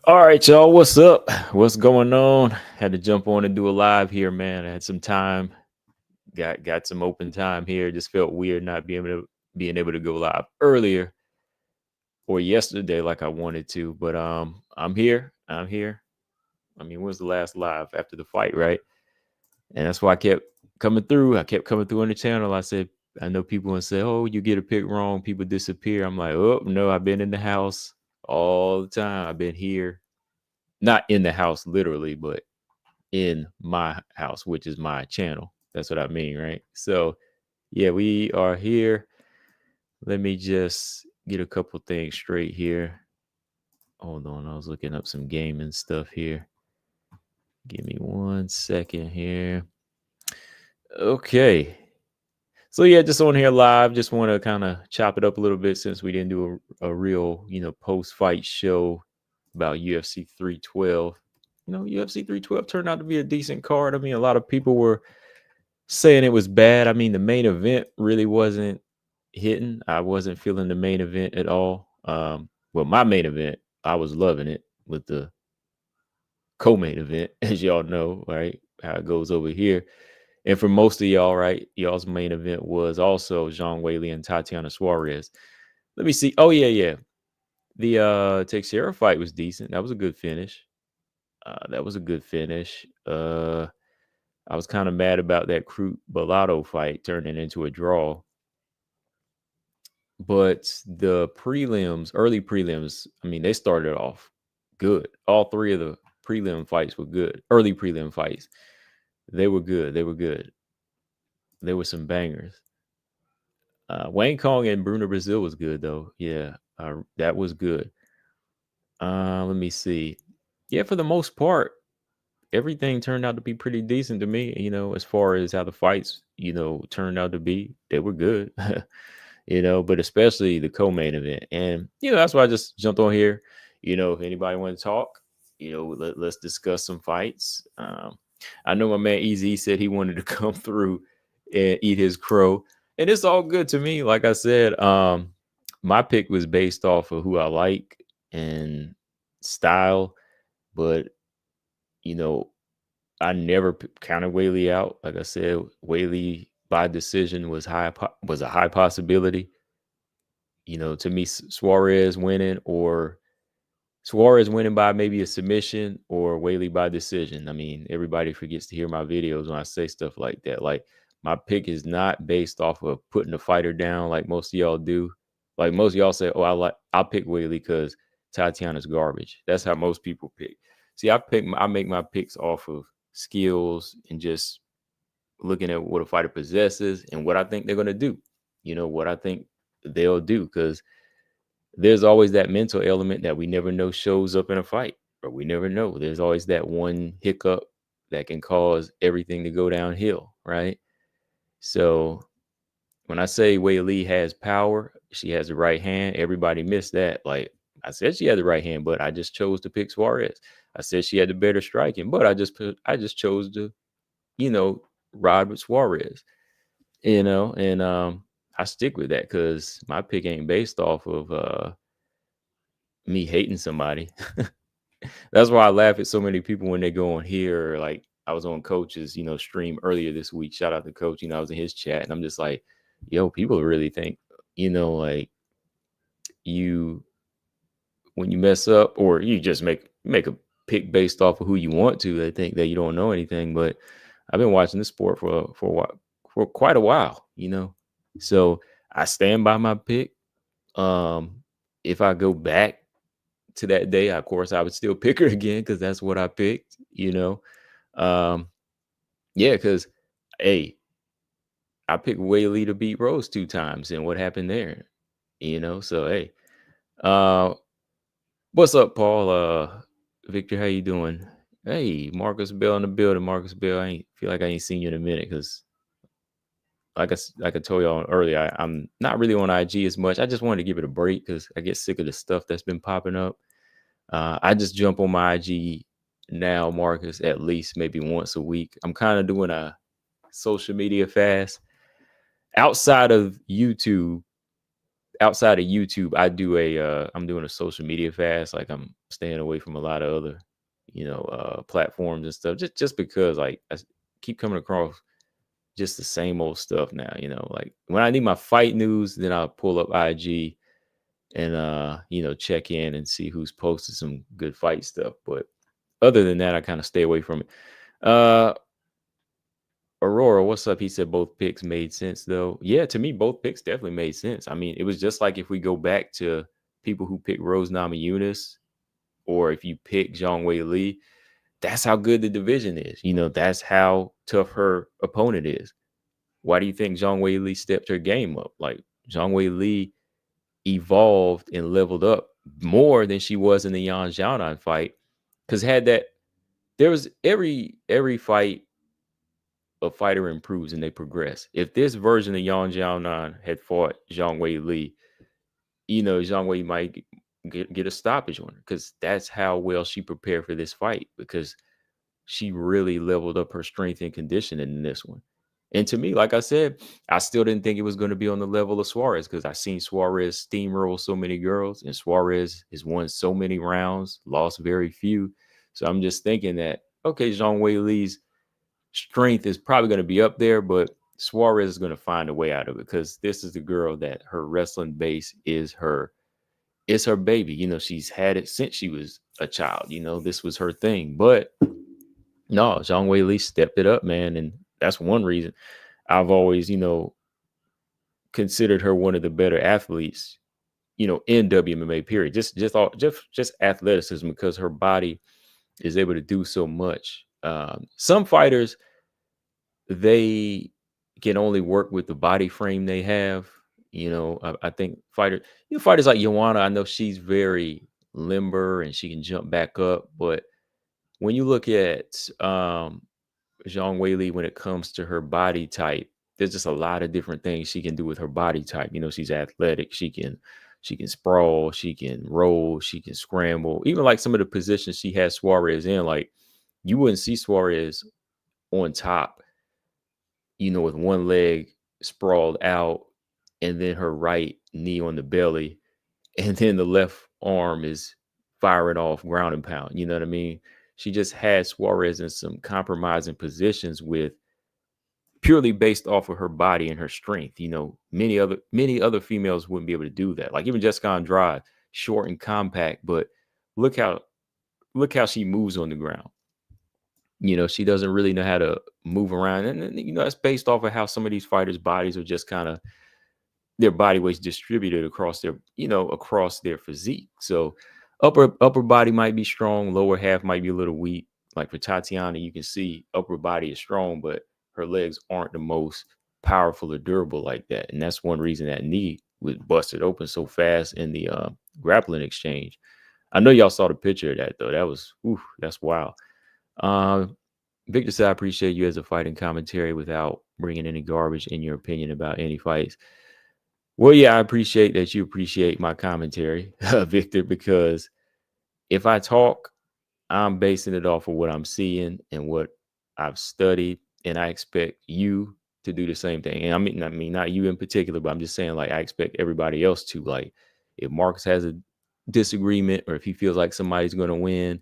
All right, y'all. What's up? What's going on? Had to jump on and do a live here, man. I had some time. Got some open time here. Just felt weird not being able to go live earlier or yesterday like I wanted to. But I'm here. I'm here. I mean, when's the last live after the fight, right? And that's why I kept coming through. I kept coming through on the channel. I said, I know people and say, "Oh, you get a pick wrong, people disappear." I'm like, "Oh no, I've been in the house all the time. I've been here, not in the house literally, but in my house, which is my channel." That's what I mean, right? So, yeah, we are here. Let me just get a couple things straight here. Hold on, I was looking up some gaming stuff here. Give me 1 second here. Okay. So yeah, just on here live. Just want to kind of chop it up a little bit since we didn't do a real, post-fight show about UFC 312. UFC 312 turned out to be a decent card. I mean, a lot of people were saying it was bad. I mean, the main event really wasn't hitting. I wasn't feeling the main event at all. Well, my main event, I was loving it with the co-main event, as y'all know, right? How it goes over here. And for most of y'all, right, y'all's main event was also Zhang Weili and Tatiana Suarez. Let me see. Oh, yeah, yeah. The Teixeira fight was decent. That was a good finish. I was kind of mad about that Crute Bellotto fight turning into a draw. But the prelims, early prelims, I mean, they started off good. All three of the prelim fights were good. Early prelim fights. They were good. They were good. There were some bangers. Wayne Kong and Bruno Brazil was good though. Yeah, that was good. Let me see. Yeah, for the most part, everything turned out to be pretty decent to me. As far as how the fights, turned out to be, they were good. But especially the co-main event, and that's why I just jumped on here. If anybody want to talk, let's discuss some fights. I know my man Easy said he wanted to come through and eat his crow, and it's all good to me. Like I said, my pick was based off of who I like and style, but you know, I never counted Weili out. Like I said, Weili by decision was a high possibility. To me, Suarez winning by maybe a submission or Weili by decision. I mean, everybody forgets to hear my videos when I say stuff like that. Like, my pick is not based off of putting the fighter down like most of y'all do. Like, most of y'all say, "Oh, I'll pick Weili because Tatiana's garbage." That's how most people pick. See, I make my picks off of skills and just looking at what a fighter possesses and what I think they're gonna do. What I think they'll do, because there's always that mental element that we never know shows up in a fight, or we never know. There's always that one hiccup that can cause everything to go downhill, right? So when I say Wei Li has power, she has the right hand. Everybody missed that. Like, I said, she had the right hand, but I just chose to pick Suarez. I said she had the better striking, but I just chose to, you know, ride with Suarez. And I stick with that because my pick ain't based off of me hating somebody. That's why I laugh at so many people when they go on here. Like, I was on Coach's, stream earlier this week. Shout out to Coach. I was in his chat, and I'm just like, yo, people really think, like, you when you mess up or you just make a pick based off of who you want to. They think that you don't know anything. But I've been watching this sport for a while, for quite a while. So I stand by my pick. If I go back to that day, of course, I would still pick her again because that's what I picked. Yeah, because hey, I picked Weili to beat Rose 2 times, and what happened there? So hey, uh, what's up, Paul? Victor, how you doing? Hey, Marcus Bell in the building. Marcus Bell, I ain't seen you in a minute because, like I told y'all earlier, I'm not really on IG as much. I just wanted to give it a break because I get sick of the stuff that's been popping up. I just jump on my IG now, Marcus, at least maybe once a week. I'm kind of doing a social media fast outside of YouTube. outside of YouTube, I do I'm doing a social media fast. Like I'm staying away from a lot of other, platforms and stuff. Just because like keep coming across just the same old stuff now. Like when I need my fight news, then I'll pull up IG and check in and see who's posted some good fight stuff. But other than that, I kind of stay away from it. Aurora, what's up? He said both picks made sense, though. Yeah, to me, both picks definitely made sense. I mean, it was just like if we go back to people who pick Rose Namajunas, or if you pick Zhang Weili, that's how good the division is. That's how tough her opponent is. Why do you think Zhang Weili stepped her game up? Like Zhang Weili evolved and leveled up more than she was in the Yan Xiaonan fight. Because there was every fight a fighter improves and they progress. If this version of Yan Xiaonan had fought Zhang Weili, Zhang Wei might get a stoppage on her because that's how well she prepared for this fight, because she really leveled up her strength and conditioning in this one. And to me, like I said, I still didn't think it was going to be on the level of Suarez, because I seen Suarez steamroll so many girls, and Suarez has won so many rounds, lost very few. So I'm just thinking that, okay, Zhang Weili's strength is probably going to be up there, but Suarez is going to find a way out of it, because this is the girl that her wrestling base is her baby. She's had it since she was a child. This was her thing. But no, Zhang Weili stepped it up, man, and that's one reason I've always, considered her one of the better athletes, in WMMA. Period. Just athleticism, because her body is able to do so much. Some fighters, they can only work with the body frame they have. I think fighters like Joanna, I know she's very limber and she can jump back up. But when you look at Zhang Weili, when it comes to her body type, there's just a lot of different things she can do with her body type. She's athletic. She can sprawl. She can roll. She can scramble. Even like some of the positions she has Suarez in, like you wouldn't see Suarez on top, with one leg sprawled out and then her right knee on the belly, and then the left arm is firing off ground and pound. You know what I mean? She just had Suarez in some compromising positions with purely based off of her body and her strength. Many other females wouldn't be able to do that. Like even Jessica Andrade, short and compact, but look how she moves on the ground. She doesn't really know how to move around. And that's based off of how some of these fighters' bodies are just kind of their body weight's distributed across their physique. So upper body might be strong, lower half might be a little weak. Like for Tatiana, you can see upper body is strong, but her legs aren't the most powerful or durable like that. And that's one reason that knee was busted open so fast in the grappling exchange. I know y'all saw the picture of that though. That's wild. Victor said, I appreciate you as a fighting commentary without bringing any garbage in your opinion about any fights. Well, yeah, I appreciate that you appreciate my commentary, Victor, because if I talk, I'm basing it off of what I'm seeing and what I've studied, and I expect you to do the same thing. And I mean, not you in particular, but I'm just saying, like, I expect everybody else to. Like, if Marcus has a disagreement or if he feels like somebody's going to win,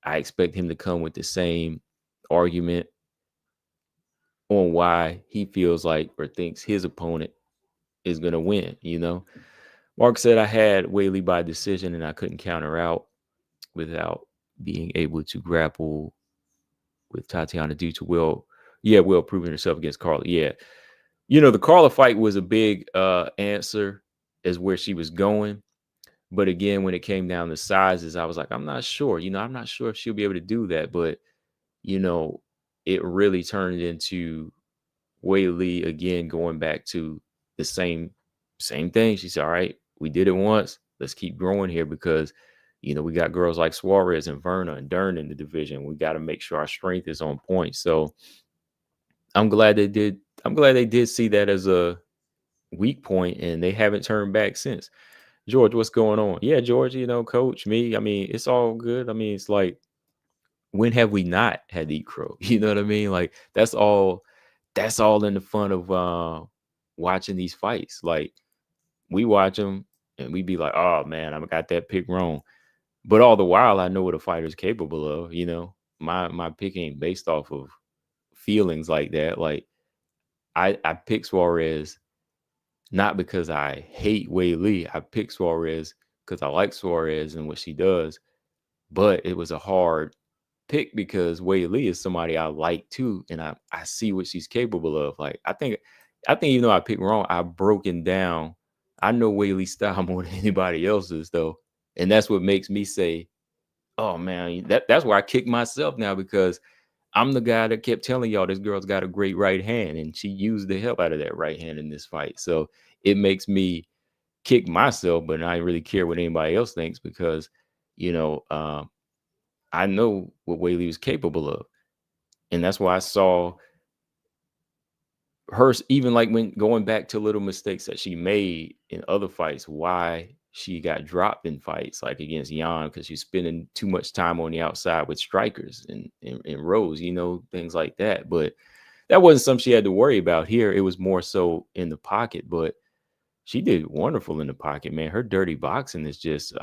I expect him to come with the same argument on why he feels like or thinks his opponent is going to win. Mark said, I had Weili by decision and I couldn't counter out without being able to grapple with Tatiana due to Will proving herself against Carla. Yeah. The Carla fight was a big answer as where she was going. But again, when it came down to sizes, I was like, I'm not sure. I'm not sure if she'll be able to do that. But, it really turned into Weili again going back to the same thing. She said, all right, we did it once. Let's keep growing here because, we got girls like Suarez and Verna and Dern in the division. We got to make sure our strength is on point. So I'm glad they did. I'm glad they did see that as a weak point and they haven't turned back since. George, what's going on? Yeah, George, coach, me. I mean, it's all good. I mean, it's like, when have we not had to eat crow? You know what I mean? Like that's all in the fun of watching these fights. Like we watch them and we be like, oh man, I got that pick wrong. But all the while, I know what a fighter's capable of. My pick ain't based off of feelings like that. Like I pick Suarez not because I hate Weili. I pick Suarez because I like Suarez and what she does. But it was a hard pick because Weili is somebody I like too, and I see what she's capable of. Like I think even though I picked wrong, I've broken down. I know Weili's style more than anybody else's though, and that's what makes me say, "Oh man, that's where I kick myself now," because I'm the guy that kept telling y'all this girl's got a great right hand, and she used the hell out of that right hand in this fight. So it makes me kick myself, but I really care what anybody else thinks because you know. I know what Weili was capable of. And that's why I saw her, even like when going back to little mistakes that she made in other fights, why she got dropped in fights like against Jan, because she's spending too much time on the outside with strikers and rows, things like that. But that wasn't something she had to worry about here. It was more so in the pocket, but she did wonderful in the pocket, man. Her dirty boxing is just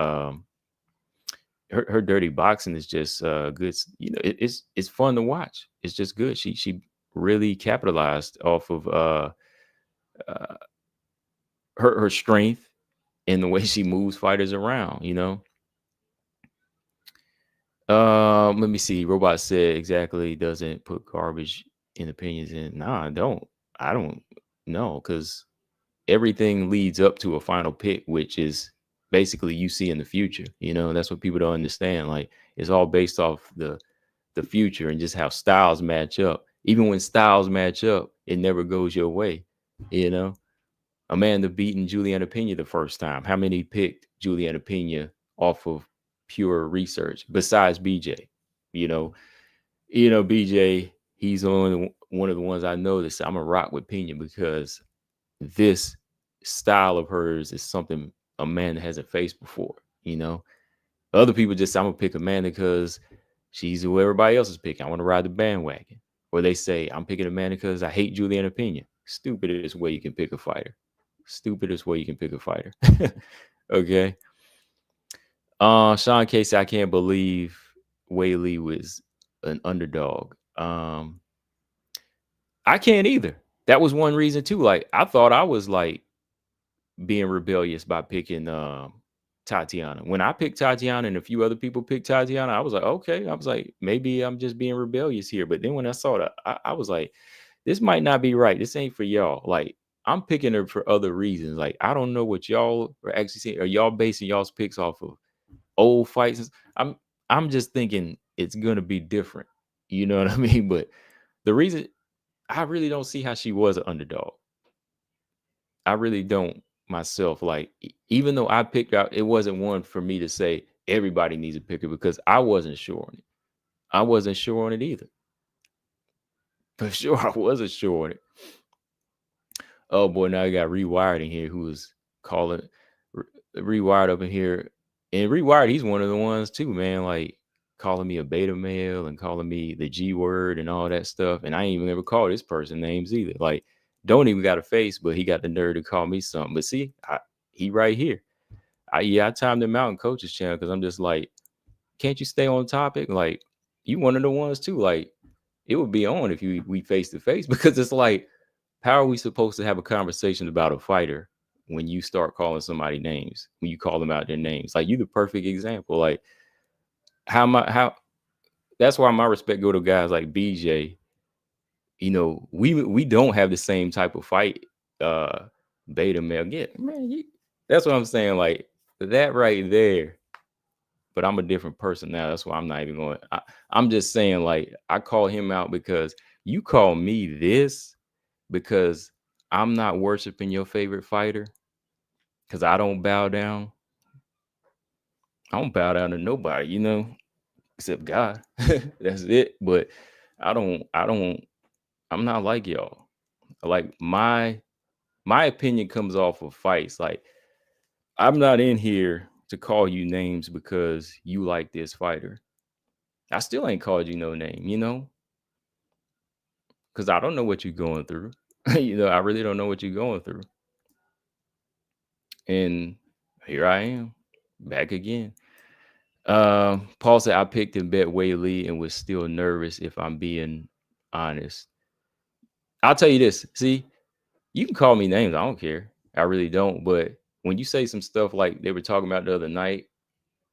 her dirty boxing is just good. It's fun to watch. It's just good. She really capitalized off of uh her strength and the way she moves fighters around. Let me see. Robot said exactly doesn't put garbage in opinions in. Nah, I don't know, because everything leads up to a final pick, which is basically you see in the future. That's what people don't understand. Like it's all based off the future and just how styles match up. Even when styles match up, it never goes your way. You know, Amanda beating Juliana Pena the first time. How many picked Juliana Pena off of pure research besides BJ? You know, BJ. He's only one of the ones I know that I'm a rock with Pena because this style of hers is something Amanda hasn't faced before. Other people just say, I'm gonna pick Amanda because she's who everybody else is picking. I want to ride the bandwagon. Or they say, I'm picking Amanda because I hate Juliana Pena. Stupidest way you can pick a fighter. Stupidest way you can pick a fighter. Okay. Sean Casey, I can't believe Weili was an underdog. I can't either. That was one reason too. Like I thought I was like being rebellious by picking Tatiana. When I picked Tatiana and a few other people picked Tatiana, I was like, okay. I was like, maybe I'm just being rebellious here. But then when I saw that, I was like, this might not be right. This ain't for y'all. Like, I'm picking her for other reasons. Like, I don't know what y'all are actually saying. Are y'all basing y'all's picks off of old fights? I'm just thinking it's gonna be different. You know what I mean? But the reason I really don't see how she was an underdog. I really don't myself. Like, even though I picked out, it wasn't one for me to say everybody needs a picker because I wasn't sure on it. I wasn't sure on it either. For sure, I wasn't sure on it. Oh boy, now you got Rewired in here who was calling Rewired up in here. And Rewired, he's one of the ones too, man. Like calling me a beta male and calling me the G word and all that stuff. And I ain't even ever called this person names either. Like, don't even got a face, but he got the nerve to call me something. But see, he right here. I timed him out in coach's channel because I'm just like, can't you stay on topic? Like, you one of the ones too. Like, it would be on if we face to face because it's like, how are we supposed to have a conversation about a fighter when you start calling somebody names, when you call them out their names? Like, you the perfect example. Like, how that's why my respect go to guys like BJ. We don't have the same type of fight beta male get, man. That's what I'm saying. Like that right there. But I'm a different person now. That's why I'm not even going. I'm just saying, like, I call him out because you call me this because I'm not worshiping your favorite fighter because I don't bow down. I don't bow down to nobody, except God. That's it. But I'm not like y'all. Like my opinion comes off of fights. Like, I'm not in here to call you names because you like this fighter. I still ain't called you no name, because I don't know what you're going through. I really don't know what you're going through. And here I am, back again. Paul said I picked and bet Weili and was still nervous if I'm being honest. I'll tell you this. See, you can call me names. I don't care. I really don't. But when you say some stuff like they were talking about the other night,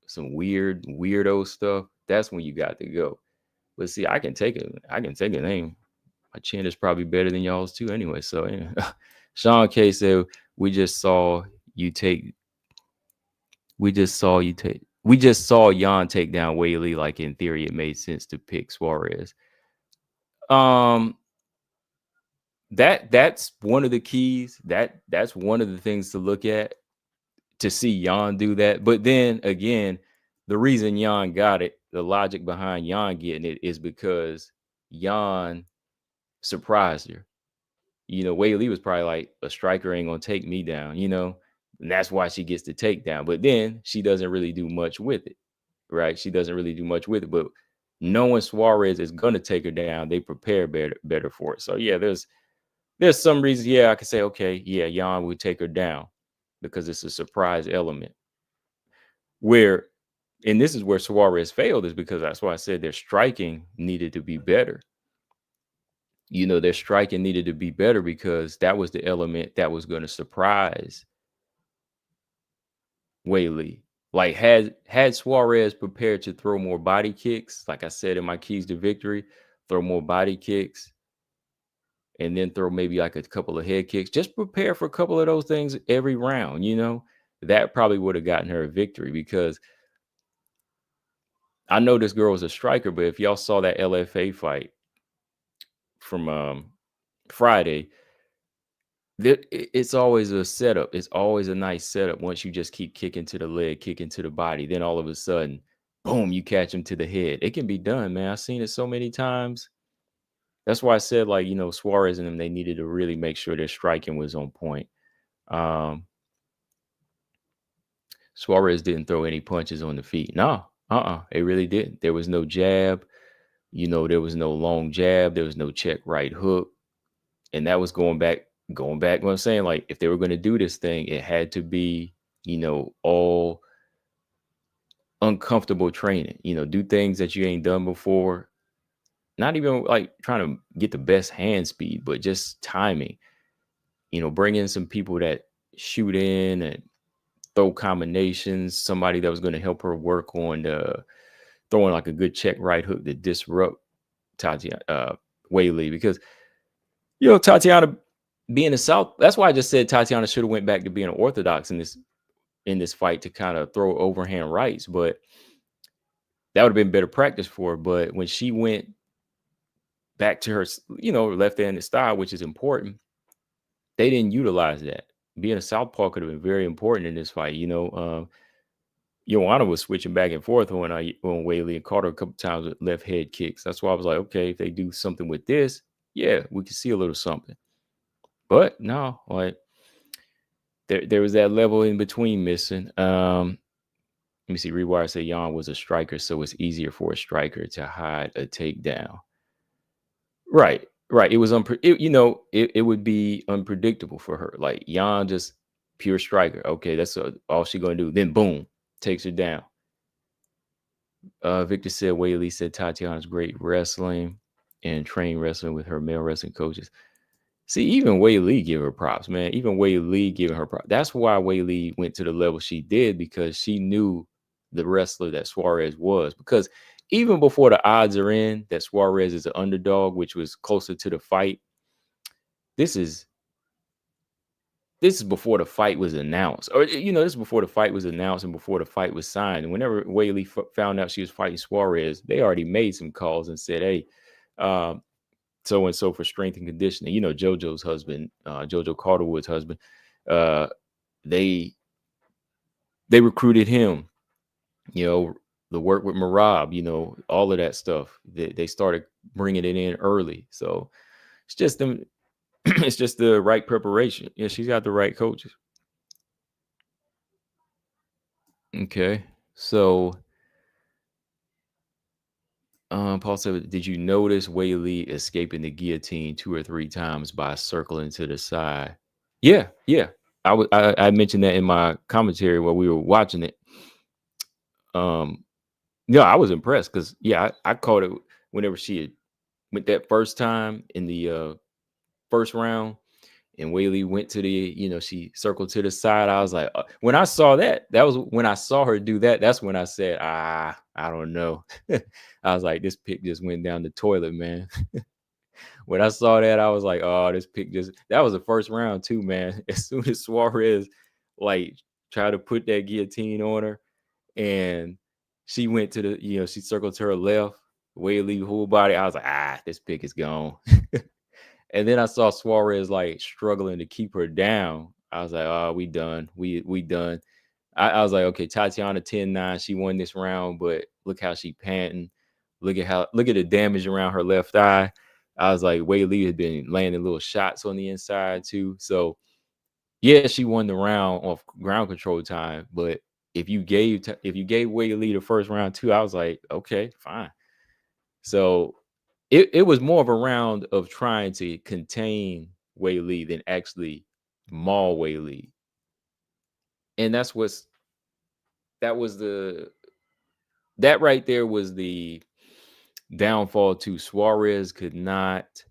some weirdo stuff, that's when you got to go. But see, I can take it. I can take a name. My chin is probably better than y'all's too anyway. So yeah. Sean K said, we just saw you take we just saw Jan take down Weili. Like in theory, it made sense to pick Suarez. Um that's one of the keys. That's one of the things to look at to see Jan do that. But then again, the reason Jan got it, the logic behind Jan getting it is because Jan surprised her. Weili was probably like, a striker ain't gonna take me down, and that's why she gets the takedown. But then she doesn't really do much with it, right? She doesn't really do much with it. But knowing Suarez is gonna take her down, they prepare better for it. So yeah, there's some reasons. Yeah, I could say, okay, yeah, Jan would take her down because it's a surprise element. Where, and this is where Suarez failed, is because that's why I said their striking needed to be better. Their striking needed to be better because that was the element that was going to surprise Weili. Like had Suarez prepared to throw more body kicks, like I said in my keys to victory, throw more body kicks, and then throw maybe like a couple of head kicks. Just prepare for a couple of those things every round. That probably would have gotten her a victory, because I know this girl was a striker, but if y'all saw that LFA fight from Friday, it's always a setup. It's always a nice setup once you just keep kicking to the leg, kicking to the body. Then all of a sudden, boom, you catch him to the head. It can be done, man. I've seen it so many times. That's why I said, like, Suarez and them, they needed to really make sure their striking was on point. Suarez didn't throw any punches on the feet. No, it really didn't. There was no jab. There was no long jab. There was no check right hook. And that was going back what I'm saying, like, if they were going to do this thing, it had to be, all uncomfortable training, do things that you ain't done before. Not even like trying to get the best hand speed, but just timing, bring in some people that shoot in and throw combinations, somebody that was going to help her work on throwing like a good check right hook to disrupt Tatiana Weili, because Tatiana being a South, that's why I just said Tatiana should have went back to being an orthodox in this fight to kind of throw overhand rights, but that would have been better practice for her. But when she went back to her, left-handed style, which is important, they didn't utilize that. Being a southpaw could have been very important in this fight. Joanna was switching back and forth on Weili and caught her a couple times with left head kicks. That's why I was like, okay, if they do something with this, yeah, we can see a little something. But no, like there was that level in between missing. Let me see. Rewire said Jan was a striker, so it's easier for a striker to hide a takedown. Right. It was it would be unpredictable for her. Like Jan, just pure striker. Okay, that's all she gonna do. Then boom, takes her down. Victor said Weili said Tatiana's great wrestling and trained wrestling with her male wrestling coaches. See, even Weili give her props, man. Even Weili giving her props. That's why Weili went to the level she did, because she knew the wrestler that Suarez was. Because even before the odds are in that Suarez is an underdog, which was closer to the fight, this is before the fight was announced. Or, this is before the fight was announced and before the fight was signed. And whenever Weili found out she was fighting Suarez, they already made some calls and said, hey, so and so for strength and conditioning. JoJo's husband, JoJo Calderwood's husband, they recruited him, the work with Marab, all of that stuff. They started bringing it in early. So it's just them. It's just the right preparation. Yeah, she's got the right coaches. Okay. So Paul said, did you notice Weili escaping the guillotine 2 or 3 times by circling to the side? Yeah. I mentioned that in my commentary while we were watching it. Yeah, I was impressed because I caught it whenever she had went that first time in the first round, and Weili went to the, she circled to the side. I was like, when I saw that, that was when I saw her do that. That's when I said, I don't know. I was like, this pick just went down the toilet, man. When I saw that, I was like, oh, this pick just, that was the first round too, man. As soon as Suarez like tried to put that guillotine on her, and she went to the, she circled to her left, Weili whole body. I was like, this pick is gone. And then I saw Suarez like struggling to keep her down. I was like, oh, we done. We done. I was like, okay, Tatiana 10-9. She won this round, but look how she panting. Look at the damage around her left eye. I was like, Weili had been landing little shots on the inside too. So yeah, she won the round off ground control time. But if you gave Weili the first round too, I was like, okay, fine. So it was more of a round of trying to contain Weili than actually maul Weili. And that was that right there was the downfall too. Suarez could not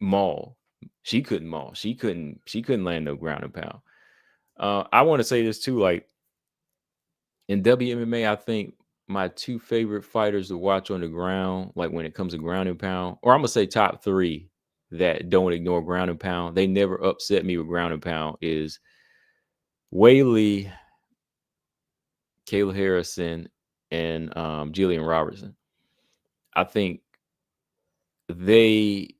maul. She couldn't maul. She couldn't land no ground and pound. I want to say this too, like in WMMA, I think my two favorite fighters to watch on the ground, like when it comes to ground and pound, or I'm gonna say top three that don't ignore ground and pound. They never upset me with ground and pound. Is Weili, Kayla Harrison, and Jillian Robertson. I think they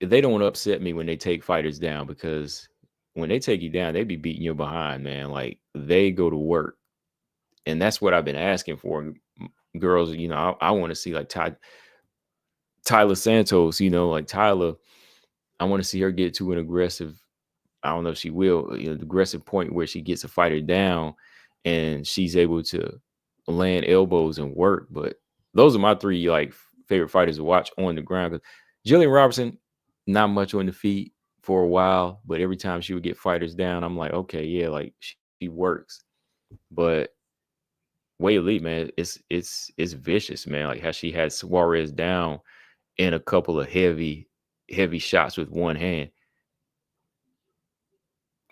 don't upset me when they take fighters down, because when they take you down, they be beating you behind, man. Like they go to work, and that's what I've been asking for. Girls, I want to see like Tyler Santos, like Tyler. I want to see her get to an aggressive. I don't know if she will, aggressive point where she gets a fighter down, and she's able to land elbows and work. But those are my three like favorite fighters to watch on the ground. Jillian Robertson, not much on the feet for a while, but every time she would get fighters down, I'm like, okay, yeah, like she works. But Weili, man, it's vicious, man. Like how she had Suarez down in a couple of heavy shots with one hand.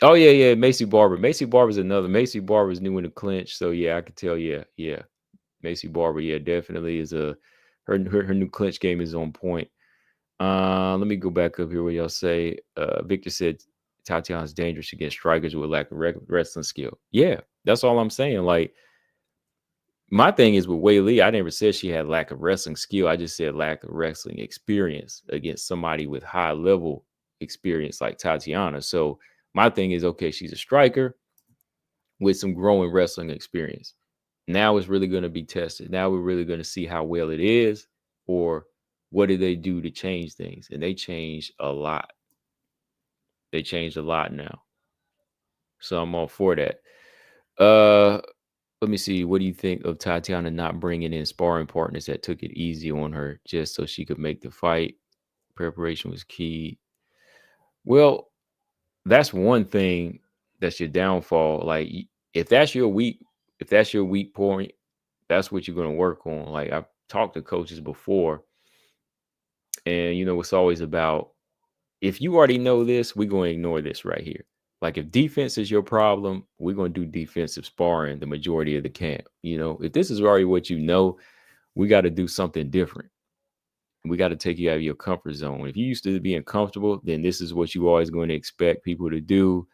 Oh yeah. Macy Barber. Macy Barber's another. Macy Barber's new in the clinch, so yeah, I could tell. Yeah. Macy Barber, yeah, definitely is her new clinch game is on point. Let me go back up here where y'all say Victor said Tatiana's dangerous against strikers with lack of wrestling skill. Yeah, that's all I'm saying. Like my thing is with Weili, I never said she had lack of wrestling skill. I just said lack of wrestling experience against somebody with high level experience like Tatiana. So my thing is, okay, she's a striker with some growing wrestling experience. Now it's really going to be tested. Now we're really going to see how well it is, or what did they do to change things? And they changed a lot. They changed a lot now. So I'm all for that. Let me see. What do you think of Tatiana not bringing in sparring partners that took it easy on her just so she could make the fight? Preparation was key. Well, that's one thing that's your downfall. Like if that's your weak point, that's what you're going to work on. Like I've talked to coaches before, and it's always about, if you already know this, we're going to ignore this right here. Like if defense is your problem, we're going to do defensive sparring the majority of the camp. If this is already what we got to do something different. We got to take you out of your comfort zone. If you used to being comfortable, then this is what you always going to expect people to do.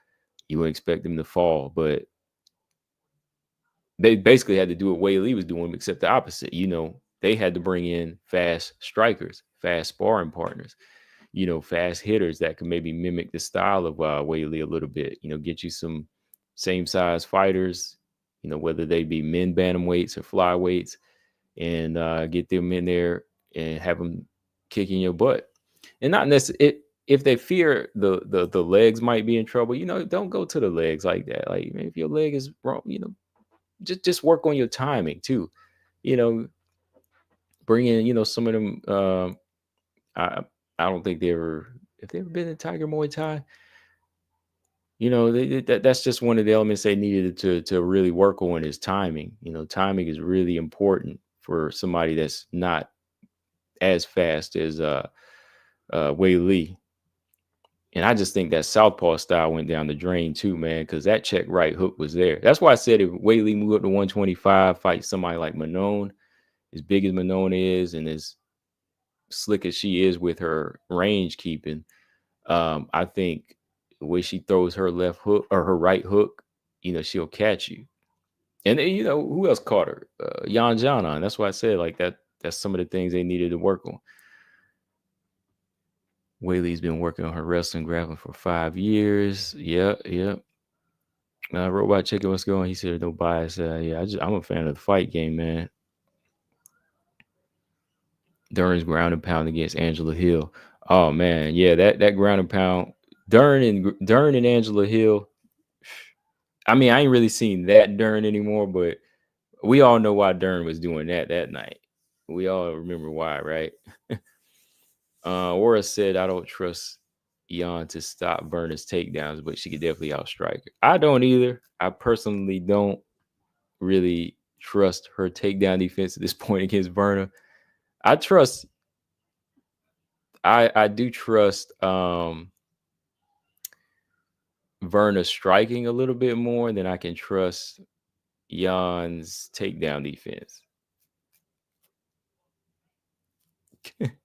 You would expect them to fall, but they basically had to do what Weili was doing, except the opposite. They had to bring in fast strikers, fast sparring partners, fast hitters that could maybe mimic the style of Weili a little bit. Get you some same size fighters, whether they be men bantamweights or flyweights, and get them in there and have them kicking your butt. And not necessarily if they fear the legs might be in trouble, don't go to the legs like that. Like if your leg is wrong, just work on your timing too. You know, bring in, some of them. I I don't think they ever, if they ever been in Tiger Muay Thai. That's just one of the elements they needed to really work on is timing. Timing is really important for somebody that's not as fast as Weili. And I just think that southpaw style went down the drain too, man, because that check right hook was there. That's why I said if Weili moved up to 125, fight somebody like Manon, as big as Manon is and as slick as she is with her range keeping, I think the way she throws her left hook or her right hook, she'll catch you. And who else caught her? Xiaonan. That's why I said like that. That's some of the things they needed to work on. Weili's been working on her wrestling grappling for 5 years. Yeah. Robot checking what's going. He said no bias. Yeah, I'm a fan of the fight game, man. Dern's ground and pound against Angela Hill. Oh man, yeah, that ground and pound. Dern and Angela Hill. I mean, I ain't really seen that Dern anymore, but we all know why Dern was doing that night. We all remember why, right? Aura said, I don't trust Jan to stop Verna's takedowns, but she could definitely outstrike her. I don't either. I personally don't really trust her takedown defense at this point against Verna. I do trust Verna striking a little bit more than I can trust Jan's takedown defense.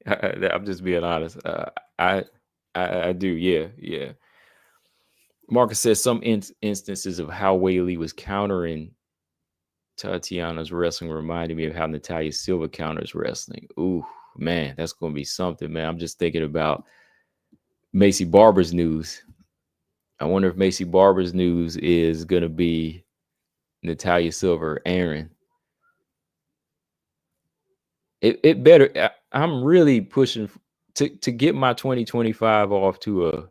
I'm just being honest. I do, yeah. Marcus says some instances of how Weili was countering Tatiana's wrestling reminded me of how Natalia Silva counters wrestling. Ooh, man, that's gonna be something, man. I'm just thinking about Macy Barber's news. I wonder if Macy Barber's news is gonna be Natalia Silva or Aaron. It better. I'm really pushing to get my 2025 off to a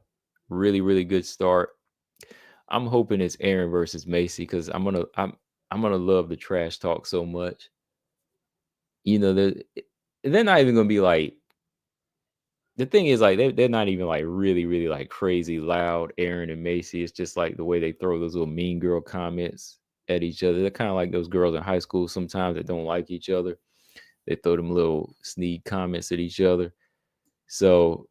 really, really good start. I'm hoping it's Aaron versus Macy because I'm gonna love the trash talk so much. They're not even gonna be like. The thing is, like, they're not even like really, really like crazy loud. Aaron and Macy. It's just like the way they throw those little mean girl comments at each other. They're kind of like those girls in high school sometimes that don't like each other. They throw them little sneak comments at each other. So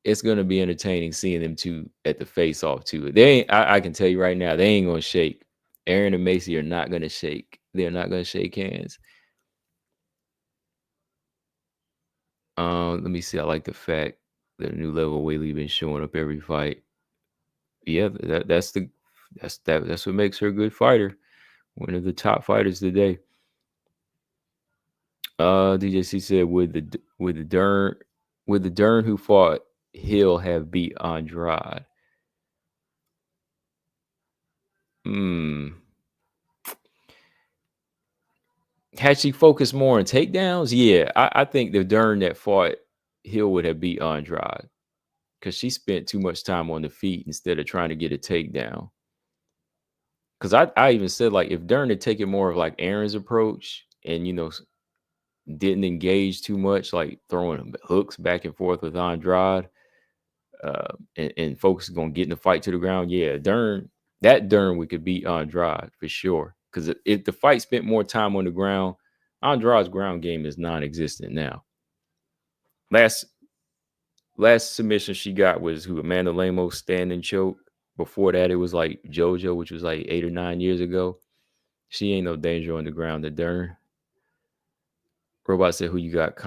it's gonna be entertaining seeing them two at the face off too. They ain't, I can tell you right now, they ain't gonna shake. Aaron and Macy are not gonna shake. They're not gonna shake hands. Let me see. I like the fact that a new level Weili been showing up every fight. Yeah, that's what makes her a good fighter. One of the top fighters today. DJC said with the Dern who fought Hill have beat Andrade. Had she focused more on takedowns, yeah, I think the Dern that fought Hill would have beat Andrade because she spent too much time on the feet instead of trying to get a takedown. Because I even said, like, if Dern had taken more of like Aaron's approach and didn't engage too much, like throwing hooks back and forth with Andrade, and focusing on getting the fight to the ground, yeah, Dern we could beat Andrade for sure. Because if the fight spent more time on the ground, Andrade's ground game is non-existent now. Last submission she got was who Amanda Lemos standing choke. Before that, it was like JoJo, which was like 8 or 9 years ago. She ain't no danger on the ground to Dern. Robot said, "Who you got?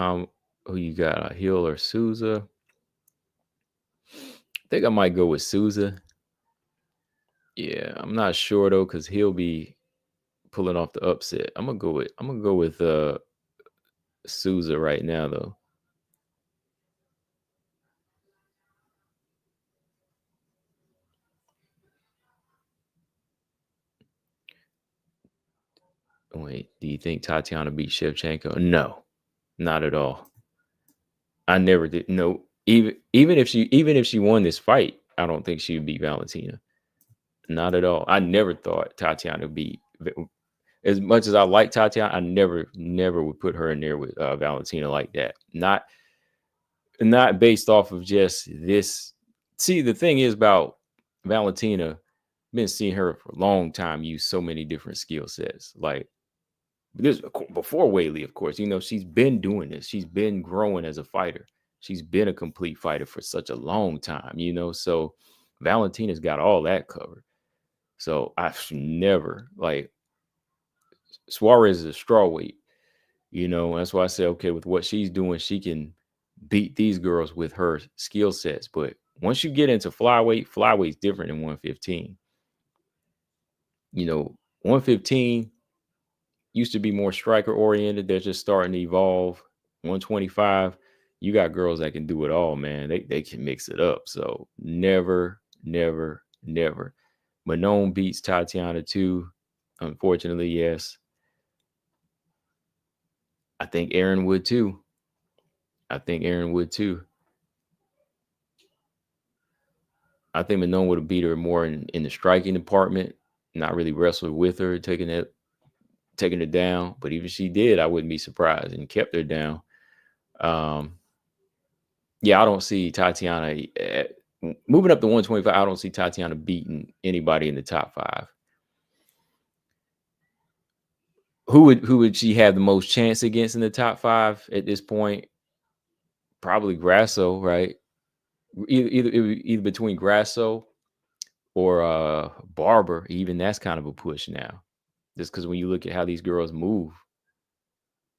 Who you got? Hill or Souza?" I think I might go with Souza. Yeah, I'm not sure though, because he'll be pulling off the upset. I'm gonna go with Souza right now though. Wait, do you think Tatiana beat Shevchenko? No, not at all. I never did. No, even if she won this fight, I don't think she would beat Valentina. Not at all. I never thought Tatiana beat. As much as I like Tatiana, I never would put her in there with Valentina like that. Not based off of just this. See, the thing is about Valentina, been seeing her for a long time use so many different skill sets. Like this before Weili, of course, she's been doing this. She's been growing as a fighter. She's been a complete fighter for such a long time, So Valentina's got all that covered. So I've never like Suarez is a strawweight, That's why I say, okay, with what she's doing, she can beat these girls with her skill sets. But once you get into flyweight's different than 115. 115 used to be more striker oriented. They're just starting to evolve. 125, you got girls that can do it all, man. They can mix it up. So never, never, never. Manon beats Tatiana too. Unfortunately, yes. I think Aaron would too. I think Manon would have beat her more in the striking department, not really wrestled with her, taking it down. But even if she did, I wouldn't be surprised and kept her down. Yeah, I don't see Tatiana moving up to 125. I don't see Tatiana beating anybody in the top 5. Who would she have the most chance against in the top 5 at this point? Probably Grasso, right? Either between Grasso or Barber. Even that's kind of a push now, just because when you look at how these girls move.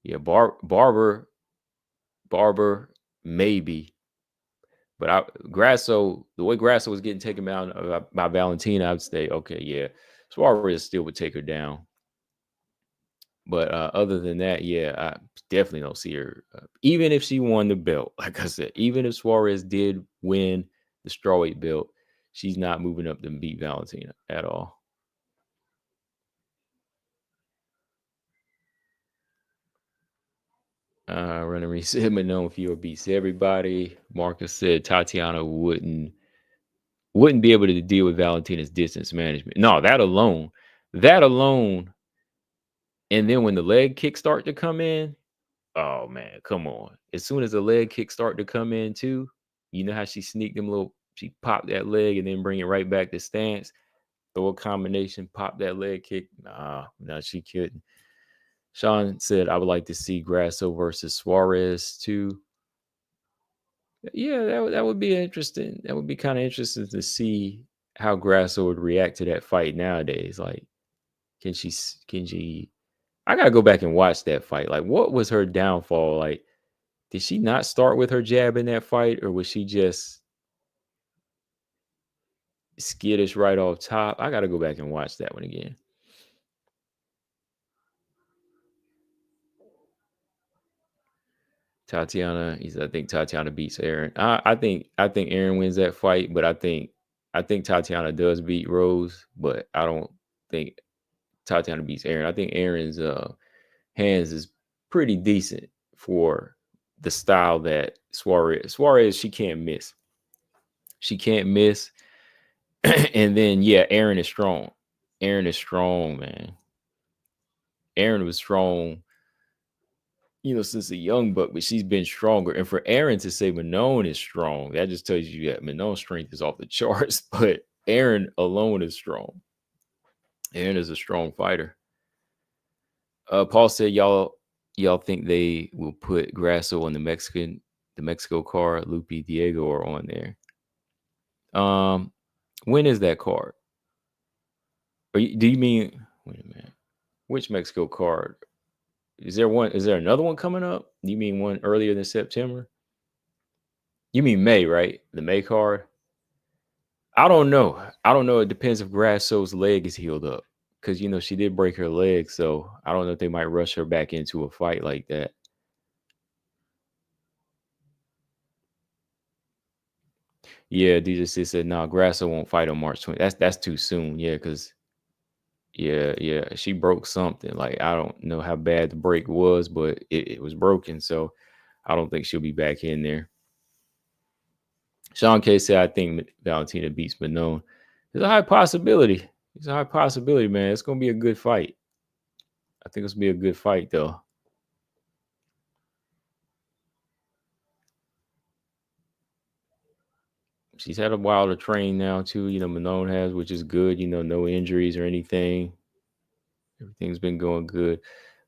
Yeah, Barber, maybe. But Grasso, the way Grasso was getting taken down by Valentina, I would say, okay, yeah, Suarez still would take her down. But other than that, yeah, I definitely don't see her. Even if she won the belt, like I said, even if Suarez did win the strawweight belt, she's not moving up to beat Valentina at all. Running reset, Manon Fior beats everybody. Marcus said Tatiana wouldn't be able to deal with Valentina's distance management. No, that alone. And then when the leg kicks start to come in, oh man, come on. As soon as the leg kicks start to come in too, you know how she sneaked she popped that leg and then bring it right back to stance. Throw a combination, pop that leg kick. No, she couldn't. Sean said, I would like to see Grasso versus Suarez too. Yeah, that would be interesting. That would be kind of interesting to see how Grasso would react to that fight nowadays. Like, can she I gotta go back and watch that fight. Like, what was her downfall? Like, did she not start with her jab in that fight, or was she just skittish right off top? I gotta go back and watch that one again. Tatiana, I think Tatiana beats Aaron. I think Aaron wins that fight, but I think Tatiana does beat Rose, but I don't think Tatiana beats Aaron. I think Aaron's hands is pretty decent for the style that Suarez, she can't miss. She can't miss. And then yeah, Aaron is strong. Aaron is strong, man. Aaron was strong, since a young buck, but she's been stronger. And for Aaron to say Manon is strong, that just tells you that Manon's strength is off the charts. But Aaron alone is strong. Aaron is a strong fighter. Paul said y'all think they will put Grasso on the Mexico card, Lupe Diego are on there. When is that card? Do you mean, wait a minute, which Mexico card? Is there another one coming up? You mean one earlier than September? You mean May, right? The May card? I don't know. It depends if Grasso's leg is healed up. Because she did break her leg, so I don't know if they might rush her back into a fight like that. Yeah, DJ said no, Grasso won't fight on March 20th. That's too soon. Yeah, because yeah, she broke something. Like, I don't know how bad the break was, but it was broken. So I don't think she'll be back in there. Sean K said, I think Valentina beats Manon. It's a high possibility. Man. It's gonna be a good fight. I think it's gonna be a good fight, though. She's had a while to train now too. Manon has, which is good. No injuries or anything. Everything's been going good.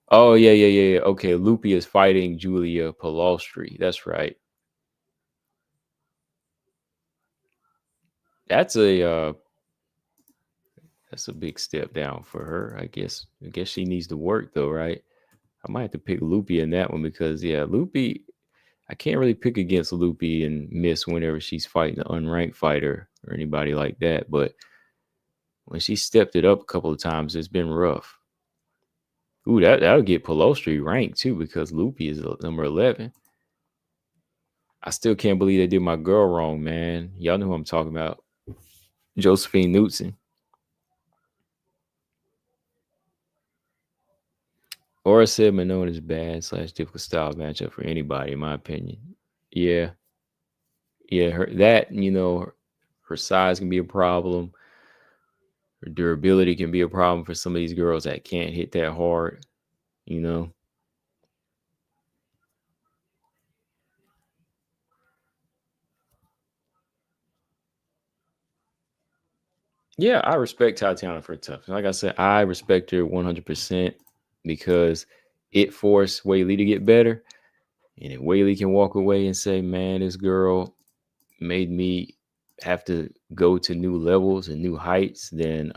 Oh yeah, yeah, yeah, yeah. Okay, Lupi is fighting Julia Palostri. That's right. That's a big step down for her. I guess she needs to work though, right? I might have to pick Lupi in that one because yeah, Lupi. I can't really pick against Lupi and miss whenever she's fighting an unranked fighter or anybody like that. But when she stepped it up a couple of times, it's been rough. Ooh, that'll get Pelostri ranked too because Lupi is number 11. I still can't believe they did my girl wrong, man. Y'all know who I'm talking about. Josephine Knudsen. Aura said Manon is bad / difficult style matchup for anybody, in my opinion. Yeah. Yeah, her size can be a problem. Her durability can be a problem for some of these girls that can't hit that hard, you know. Yeah, I respect Tatiana for tough. Like I said, I respect her 100% because it forced Weili to get better. And if Weili can walk away and say, man, this girl made me have to go to new levels and new heights, then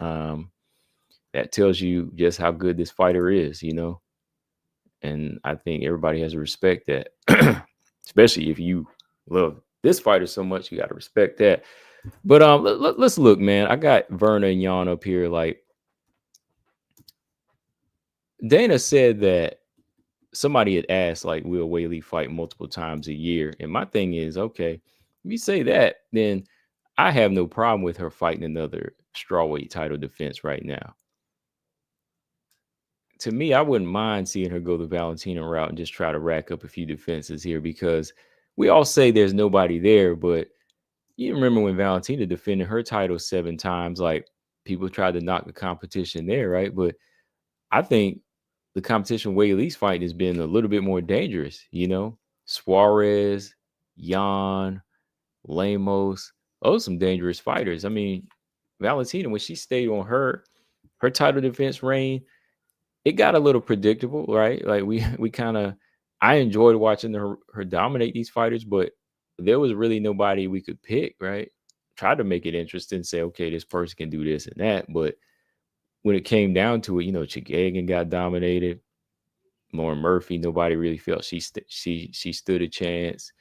that tells you just how good this fighter is. And I think everybody has to respect that, especially if you love this fighter so much, you got to respect that. But let's look, man. I got Verna and Jan up here. Like Dana said that somebody had asked, like, will Weili fight multiple times a year? And my thing is, okay, if you say that, then I have no problem with her fighting another strawweight title defense right now. To me, I wouldn't mind seeing her go the Valentina route and just try to rack up a few defenses here because we all say there's nobody there, but you remember when Valentina defended her title 7 times, like people tried to knock the competition there, right? But I think the competition Weili's fighting has been a little bit more dangerous. Suarez, Jan, Lemos, those are some dangerous fighters. I mean, Valentina, when she stayed on her title defense reign, it got a little predictable, right? Like we kind of I enjoyed watching her dominate these fighters, but there was really nobody we could pick, right? Tried to make it interesting, say, okay, this person can do this and that, but when it came down to it, Chikagan got dominated. Lauren Murphy, nobody really felt she stood a chance.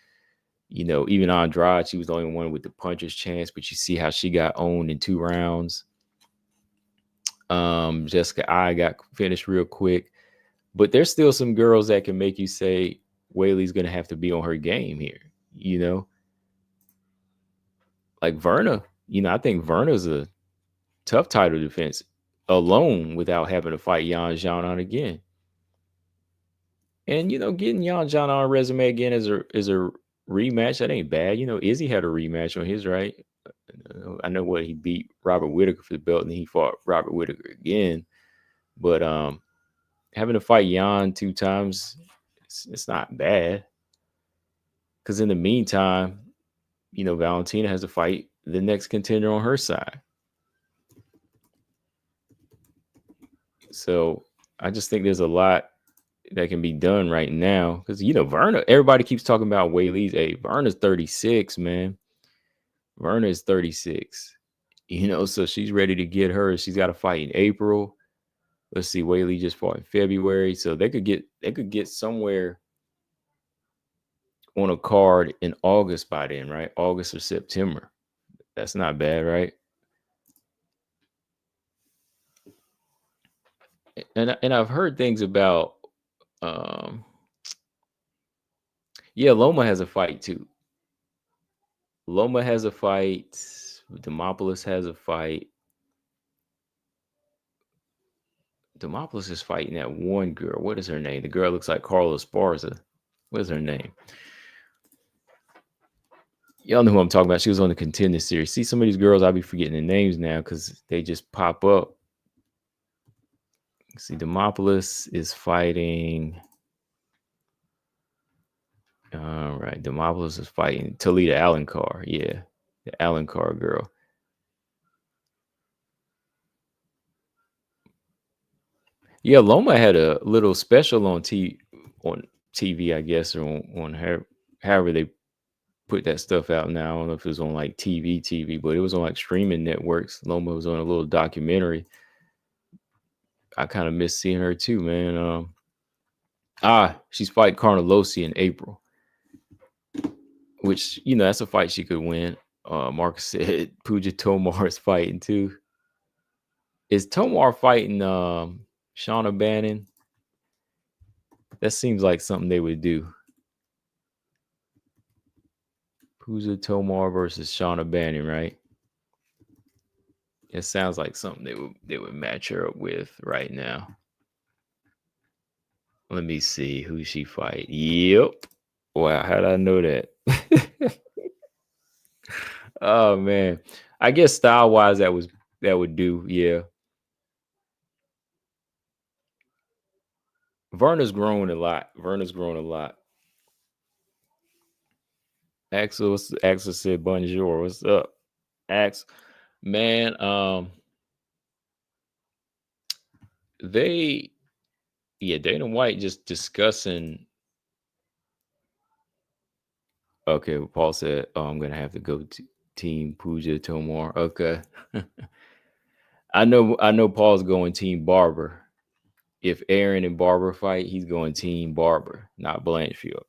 Even Andrade, she was the only one with the puncher's chance, but you see how she got owned in 2 rounds. Jessica I got finished real quick. But there's still some girls that can make you say Weili's gonna have to be on her game here. Like Verna. I think Verna's a tough title defense alone without having to fight Jan Xiaonan again. And getting Jan Xiaonan on a resume again is a rematch. That ain't bad. Izzy had a rematch on his right. I know what he beat Robert Whitaker for the belt, and he fought Robert Whitaker again. But having to fight Jan 2 times, it's not bad. Because in the meantime, Valentina has to fight the next contender on her side. So I just think there's a lot that can be done right now. Because, Verna, everybody keeps talking about Weili's age. Verna's 36, man. Verna is 36. So she's ready to get her. She's got to fight in April. Let's see, Weili just fought in February. So they could get somewhere on a card in August by then, right? August or September. That's not bad, right? And I've heard things about yeah, Loma has a fight too. Loma has a fight. Demopoulos has a fight. Demopoulos is fighting that one girl. What is her name? The girl looks like Carla Esparza. What is her name? Y'all know who I'm talking about. She was on the Contender Series. See, some of these girls, I'll be forgetting the names now because they just pop up. See, Demopoulos is fighting. All right, Demopoulos is fighting Talita Alencar. Yeah. The Allen Carr girl. Yeah, Loma had a little special on TV, I guess, or on her, however they put that stuff out now. I don't know if it was on like TV, but it was on like streaming networks. Loma was on a little documentary. I kind of miss seeing her too, man. She's fighting Carnelossi in April, which that's a fight she could win. Marcus said Puja Tomar is fighting too. Is Tomar fighting Shauna Bannon? That seems like something they would do. Puja Tomar versus Shauna Bannon, right? It sounds like something they would match her up with right now. Let me see who she fight. Yep. Wow, how did I know that? Oh man. I guess style wise that would do, yeah. Verna's grown a lot. Axel said bonjour. What's up? Ax man, Dana White just discussing. Okay, well, Paul said, "Oh, I'm gonna have to go to Team Puja Tomar." Okay, I know. Paul's going Team Barber. If Aaron and Barber fight, he's going Team Barber, not Blanchfield.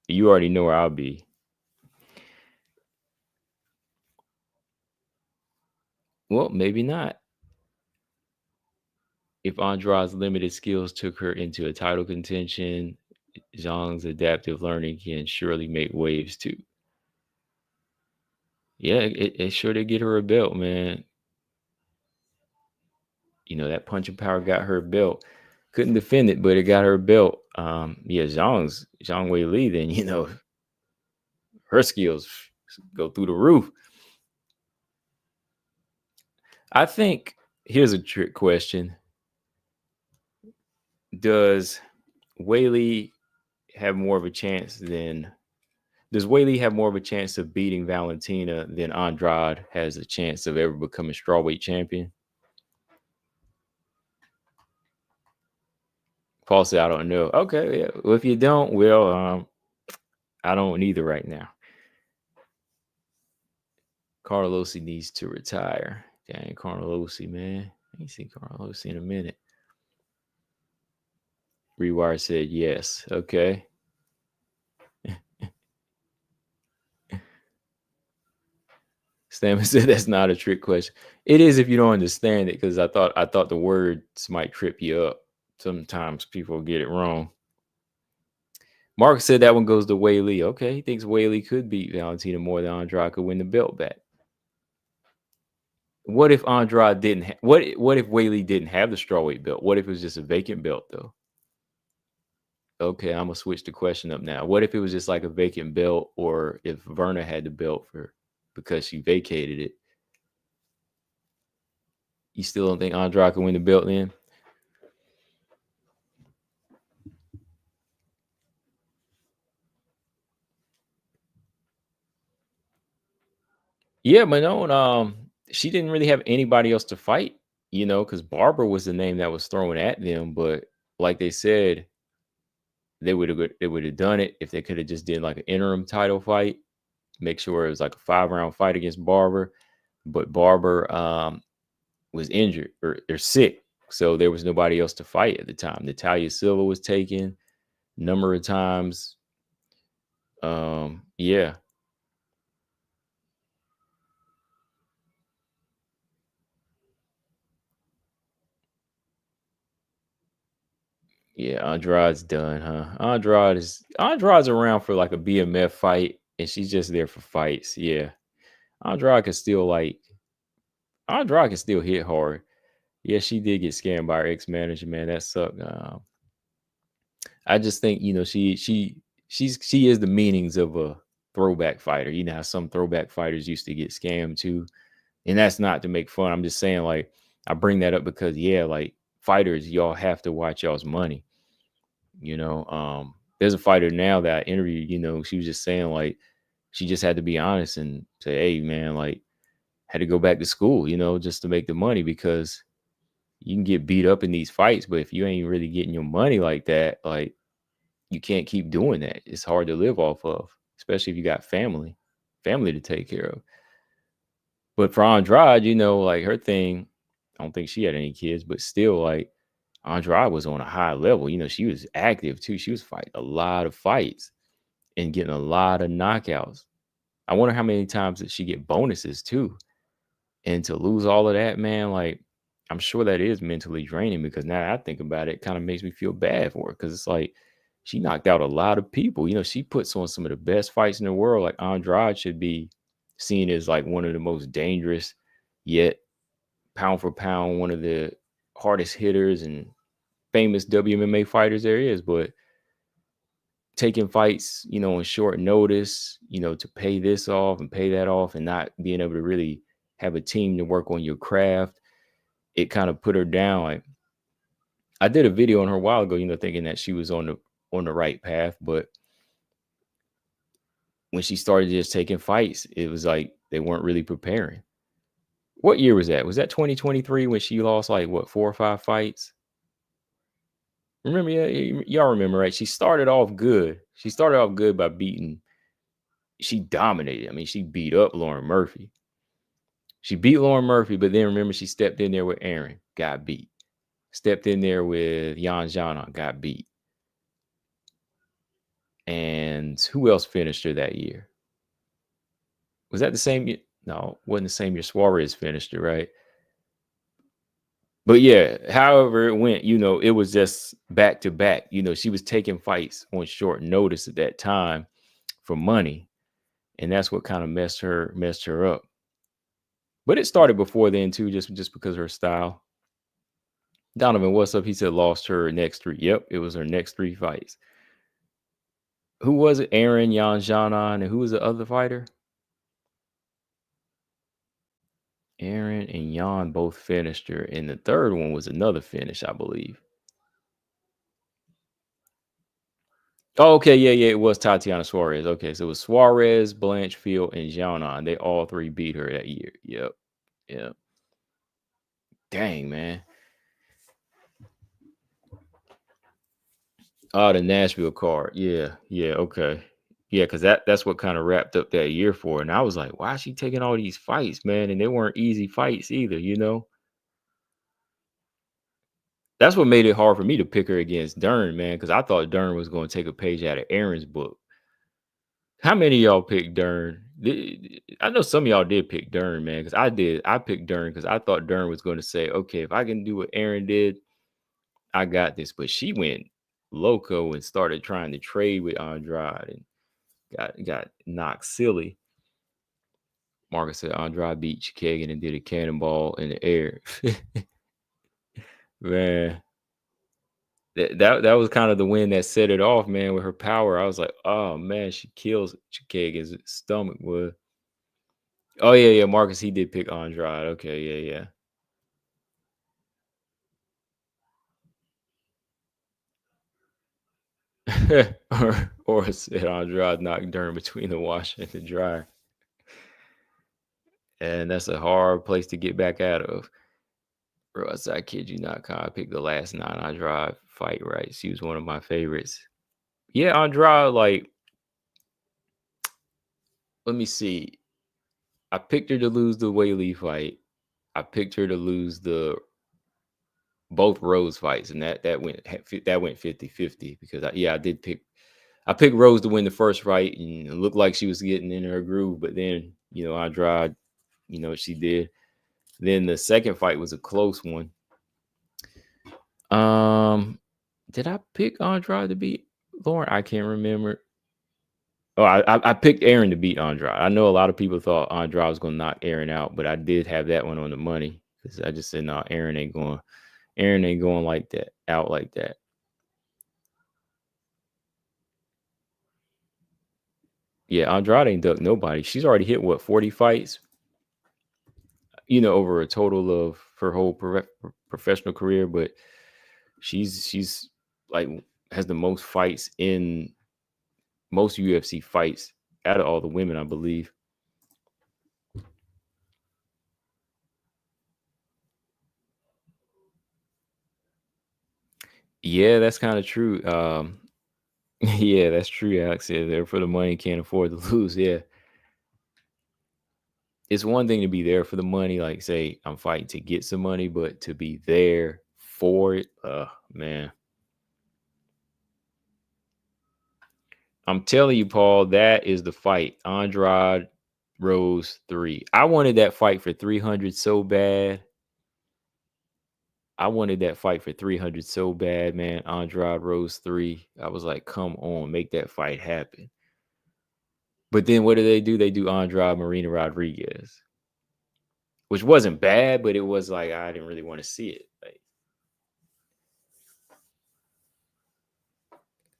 You already know where I'll be. Well, maybe not. If Andrade's limited skills took her into a title contention, Zhang's adaptive learning can surely make waves too. Yeah, it sure did get her a belt, man. That punching power got her a belt. Couldn't defend it, but it got her a belt. Zhang Weili, then her skills go through the roof. I think here's a trick question. Does Weili have more of a chance of beating Valentina than Andrade has a chance of ever becoming strawweight champion? Paul said, I don't know. Okay, yeah. Well, if you don't, I don't either right now. Carlossi needs to retire. Dang, Carlossi, man. I ain't seen Carlossi in a minute. Rewire said yes. Okay. Stammer said that's not a trick question. It is if you don't understand it, because I thought the words might trip you up. Sometimes people get it wrong. Mark said that one goes to Weili. Okay, he thinks Weili could beat Valentina more than Andrade could win the belt back. What if Andrade didn't? What if Weili didn't have the strawweight belt? What if it was just a vacant belt though? Okay, I'm gonna switch the question up now. What if it was just like a vacant belt, or if Verna had the belt because she vacated it? You still don't think Andrade can win the belt then? Yeah, Manon, she didn't really have anybody else to fight, because Barbara was the name that was thrown at them. But like they said, they would have done it if they could have just did like an interim title fight, make sure it was like a 5-round fight against Barber. But Barber was injured or sick, so there was nobody else to fight at the time. Natalia Silva was taken a number of times. Yeah. Yeah, Andrade's done, huh? Andrade's around for like a BMF fight, and she's just there for fights. Yeah, Andrade can still hit hard. Yeah, she did get scammed by her ex manager, man. That sucked. I just think she is the meanings of a throwback fighter. You know how some throwback fighters used to get scammed too, and that's not to make fun. I'm just saying, like, I bring that up because like fighters, y'all have to watch y'all's money. There's a fighter now that I interviewed, she was just saying like she just had to be honest and say, hey, man, like, had to go back to school, just to make the money, because you can get beat up in these fights, but if you ain't really getting your money like that, like, you can't keep doing that. It's hard to live off of, especially if you got family to take care of. But for Andrade, like, her thing, I don't think she had any kids, but still, like, Andrade was on a high level. She was active too. She was fighting a lot of fights and getting a lot of knockouts. I wonder how many times did she get bonuses too. And to lose all of that, man, like, I'm sure that is mentally draining, because now that I think about it, it kind of makes me feel bad for her, because it's like she knocked out a lot of people. She puts on some of the best fights in the world. Like, Andrade should be seen as like one of the most dangerous, yet pound for pound, one of the hardest hitters and famous WMMA fighters there is. But taking fights, on short notice, to pay this off and pay that off, and not being able to really have a team to work on your craft, it kind of put her down. Like, I did a video on her a while ago, thinking that she was on the right path, but when she started just taking fights, it was like they weren't really preparing. What year was that? Was that 2023 when she lost like what, 4 or 5 fights? Remember, yeah, y'all remember, right? She started off good. She started off good by she dominated. I mean, she beat up Lauren Murphy. She beat Lauren Murphy, but then remember, she stepped in there with Aaron, got beat. Stepped in there with Yan Xiaonan, got beat. And who else finished her that year? Was that the same year? No, wasn't the same year Suarez finished her, right? But yeah, however it went, it was just back to back. She was taking fights on short notice at that time for money. And that's what kind of messed her up. But it started before then too, just because of her style. Donovan, what's up? He said lost her next 3. Yep, it was her next 3 fights. Who was it? Aaron, Yan Xiaonan, and who was the other fighter? Aaron and Yan both finished her, and the third one was another finish, I believe. Oh, okay, yeah, it was Tatiana Suarez. Okay, so it was Suarez, Blanchfield, and Xiaonan. They all 3 beat her that year. Yep. Dang, man. Oh, the Nashville card. Yeah, okay. Yeah, because that's what kind of wrapped up that year for her. And I was like, why is she taking all these fights, man? And they weren't easy fights either. That's what made it hard for me to pick her against Dern, man, because I thought Dern was going to take a page out of Aaron's book. How many of y'all picked Dern? I know some of y'all did pick Dern, man, because I did. I picked Dern because I thought Dern was going to say, okay, if I can do what Aaron did, I got this. But she went loco and started trying to trade with Andrade and got knocked silly. Marcus said Andrade beat Kagan and did a cannonball in the air. Man, that was kind of the win that set it off, man, with her power. I was like, oh man, she kills Kagan's stomach would. Oh yeah, Marcus, he did pick Andrade. Okay, yeah. or said Andrade knocked Dern between the washer and the dryer. And that's a hard place to get back out of. Bro, I kid you not, I picked the last 9 Andrade fight, right? She was one of my favorites. Yeah, Andrade, like, let me see. I picked her to lose the Weili fight. I picked her to lose both Rose fights, and that went 50-50 because I picked Rose to win the first fight, and it looked like she was getting in her groove, but then Andrade, she did. Then the second fight was a close one. Did I pick Andrade to beat Lauren? I can't remember. Oh, I picked Aaron to beat Andrade. I know a lot of people thought Andrade was going to knock Aaron out, but I did have that one on the money because I just said, no, Aaron ain't going like that, out like that. Yeah, Andrade ain't ducked nobody. She's already hit, what, 40 fights? Over a total of her whole professional career, but she's like has the most fights in most UFC fights out of all the women, I believe. Yeah, that's kind of true. Yeah, that's true, Alex. Yeah, they're for the money, can't afford to lose. Yeah. It's one thing to be there for the money, like say I'm fighting to get some money, but to be there for it, man. I'm telling you, Paul, that is the fight. Andrade Rose 3. I wanted that fight for 300 so bad. I wanted that fight for 300 so bad, man. Andrade Rose 3. I was like, come on, make that fight happen. But then what do? They do Andrade Marina Rodriguez, which wasn't bad, but it was like I didn't really want to see it. Like,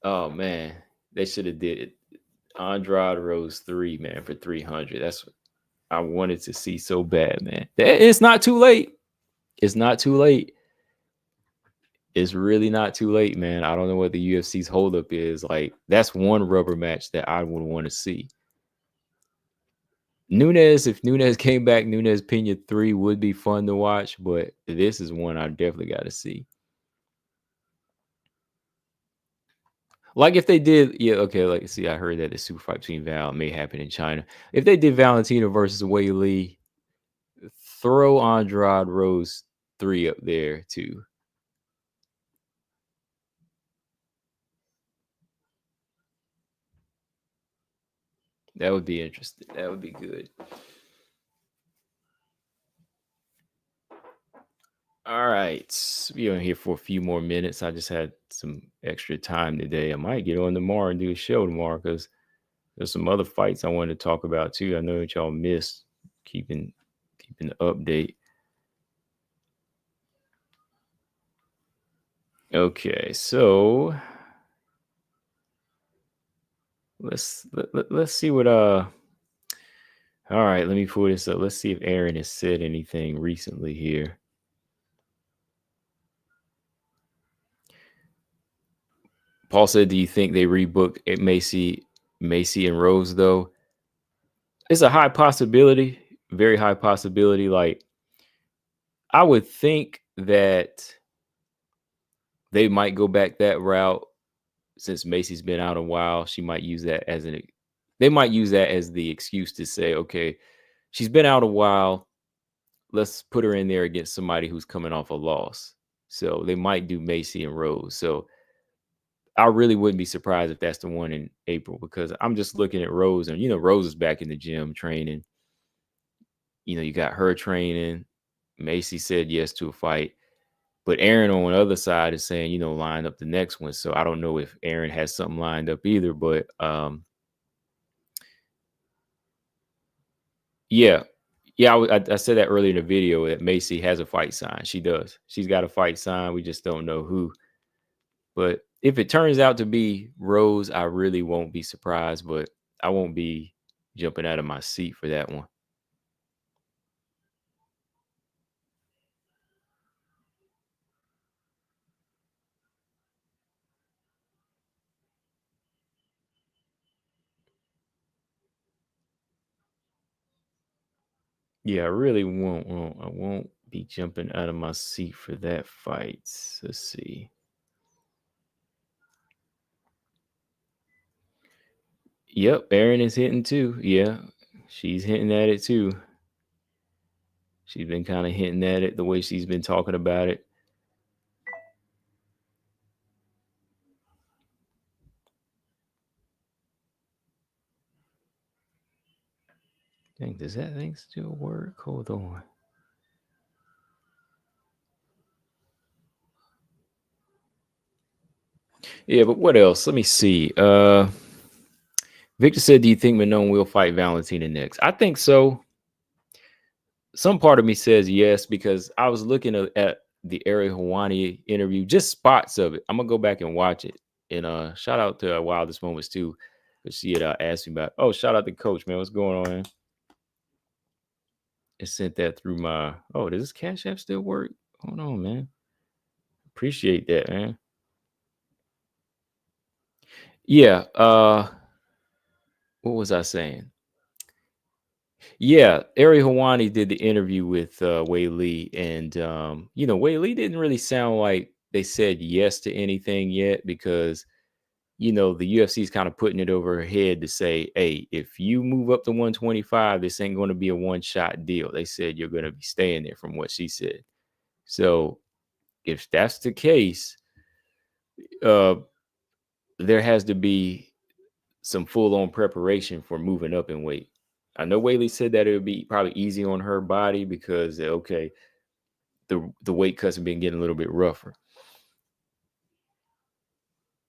oh man, they should have did it. Andrade Rose 3, man, for 300. That's what I wanted to see so bad, man. It's not too late. It's not too late. It's really not too late, man. I don't know what the UFC's holdup is. Like, that's one rubber match that I would want to see. Nunes, if Nunes came back, Nunes Pena 3 would be fun to watch, but this is one I definitely got to see. Like if they did, yeah, okay, like see, I heard that the super fight between Val may happen in China. If they did Valentina versus Weili, throw Andrade Rose 3 up there too. That would be interesting. That would be good. All right. Be on here for a few more minutes. I just had some extra time today. I might get on tomorrow and do a show tomorrow because there's some other fights I wanted to talk about too. I know that y'all missed keeping the update. Okay, so let's see what all right, let me pull this up. Let's see if Aaron has said anything recently here. Paul said, "Do you think they rebooked at Macy and Rose though?" It's a high possibility, very high possibility. Like I would think that they might go back that route since Macy's been out a while. She might use that as they might use that as the excuse to say, okay, she's been out a while. Let's put her in there against somebody who's coming off a loss. So they might do Macy and Rose. So I really wouldn't be surprised if that's the one in April because I'm just looking at Rose and Rose is back in the gym training. You got her training. Macy said yes to a fight. But Aaron on the other side is saying, line up the next one. So I don't know if Aaron has something lined up either. But yeah. Yeah, I said that earlier in the video that Macy has a fight sign. She does. She's got a fight sign. We just don't know who. But if it turns out to be Rose, I really won't be surprised. But I won't be jumping out of my seat for that one. Yeah, I really won't. I won't be jumping out of my seat for that fight. Let's see. Yep, Erin is hitting too. Yeah, she's hitting at it too. She's been kind of hinting at it the way she's been talking about it. Dang, does that thing still work? Hold on. Yeah, but what else? Let me see. Victor said, "Do you think Manon will fight Valentina next?" I think so. Some part of me says yes because I was looking at the Ariel Hawani interview, just spots of it. I'm gonna go back and watch it. And shout out to Wildest Moments too, because she had asked me about. Oh, shout out to Coach, man. What's going on, man? It sent that through my. Oh, does this Cash App still work? Hold on, man. Appreciate that, man. Yeah. What was I saying? Yeah, Ari Hawani did the interview with Weili, and Weili didn't really sound like they said yes to anything yet because the UFC is kind of putting it over her head to say, hey, if you move up to 125, this ain't going to be a one shot deal. They said you're going to be staying there, from what she said. So if that's the case, uh, there has to be some full on preparation for moving up in weight. I know Whaley said that it would be probably easy on her body because okay, the weight cuts have been getting a little bit rougher.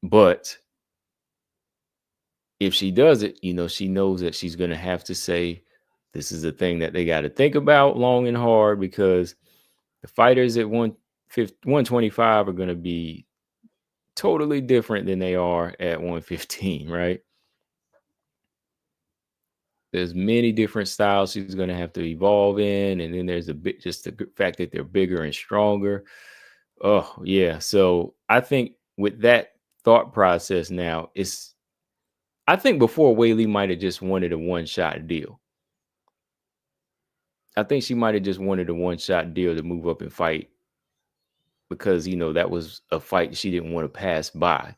But if she does it, she knows that she's going to have to say this is a thing that they got to think about long and hard because the fighters at 125 are going to be totally different than they are at 115, right? There's many different styles she's going to have to evolve in, and then there's a bit just the fact that they're bigger and stronger. Oh yeah, so I think with that thought process now, I think before Whaley might have just wanted a one shot deal. I think she might have just wanted a one shot deal to move up and fight because that was a fight she didn't want to pass by.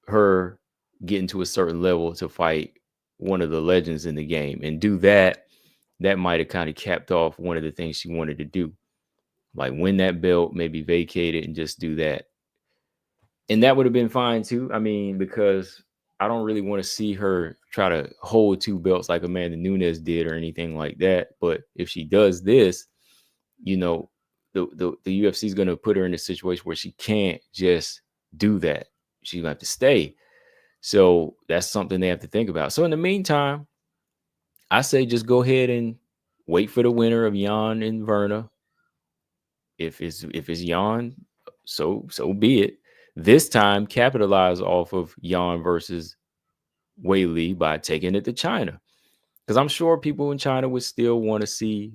Her getting to a certain level to fight one of the legends in the game and do that. That might have kind of capped off one of the things she wanted to do, like win that belt, maybe vacate it and just do that. And that would have been fine too. I mean, because I don't really want to see her try to hold two belts like Amanda Nunes did or anything like that. But if she does this, you know, the UFC is going to put her in a situation where she can't just do that. She's going to have to stay. So that's something they have to think about. So in the meantime, I say just go ahead and wait for the winner of Jan and Verna. If it's Jan, so be it. This time, capitalize off of Jan versus Weili by taking it to China, because I'm sure people in China would still want to see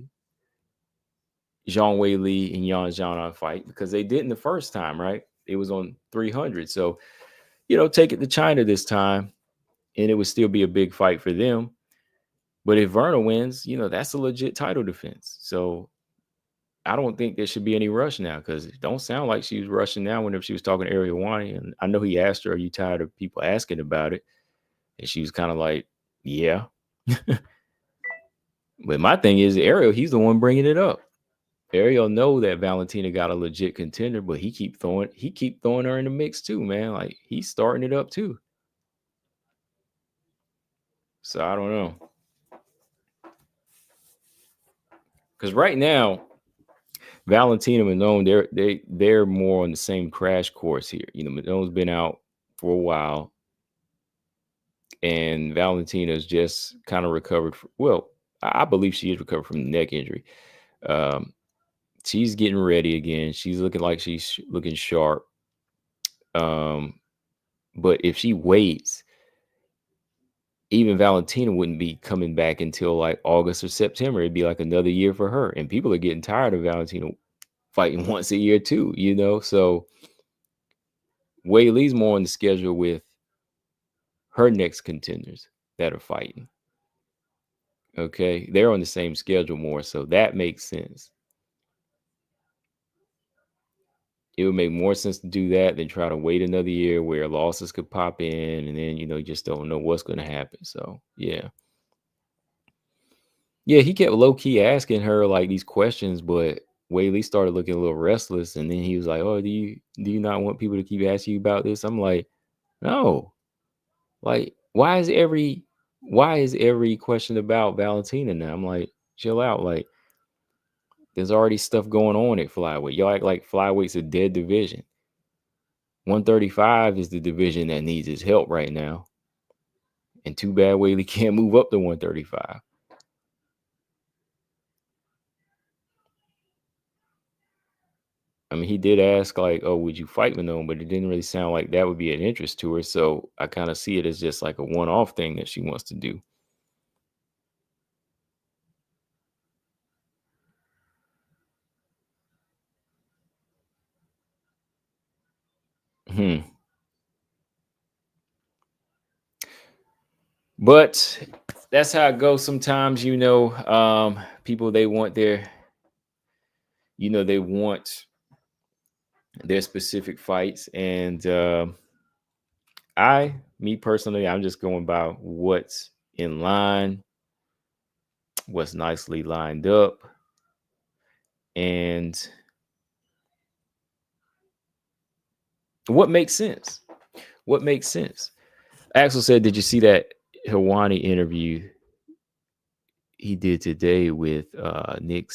Zhang Weili and Yan Xiaonan fight because they didn't the first time, right? It was on 300, so take it to China this time, and it would still be a big fight for them. But if Verna wins, that's a legit title defense. So I don't think there should be any rush now because it don't sound like she was rushing now whenever she was talking to Ariel Wani. And I know he asked her, are you tired of people asking about it? And she was kind of like, yeah. But my thing is, Ariel, he's the one bringing it up. Ariel know that Valentina got a legit contender, but he keep throwing her in the mix too, man. Like he's starting it up too. So I don't know. Because right now, Valentina Manon, they're more on the same crash course here. Manon's been out for a while, and Valentina's just kind of recovered. I believe she is recovered from the neck injury. Um, she's getting ready again. She's looking like she's looking sharp. Um, but if she waits, even Valentina wouldn't be coming back until like August or September. It'd be like another year for her. And people are getting tired of Valentina fighting once a year too, So Weili's more on the schedule with her next contenders that are fighting. Okay. They're on the same schedule more. So that makes sense. It would make more sense to do that than try to wait another year where losses could pop in and then, you just don't know what's going to happen. So, yeah. Yeah, he kept low key asking her like these questions, but Weili started looking a little restless. And then he was like, oh, do you not want people to keep asking you about this? I'm like, no. Like, why is every question about Valentina now? I'm like, chill out. Like, there's already stuff going on at flyweight. Y'all act like flyweight's a dead division. 135 is the division that needs his help right now. And too bad Weili can't move up to 135. I mean, he did ask, like, oh, would you fight Manon? But it didn't really sound like that would be an interest to her. So I kind of see it as just like a one off thing that she wants to do. Hmm. But that's how it goes sometimes, people they want they want their specific fights. And me personally, I'm just going by what's in line, what's nicely lined up, and what makes sense. What makes sense. Axel said, did you see that Hawani interview he did today with Nick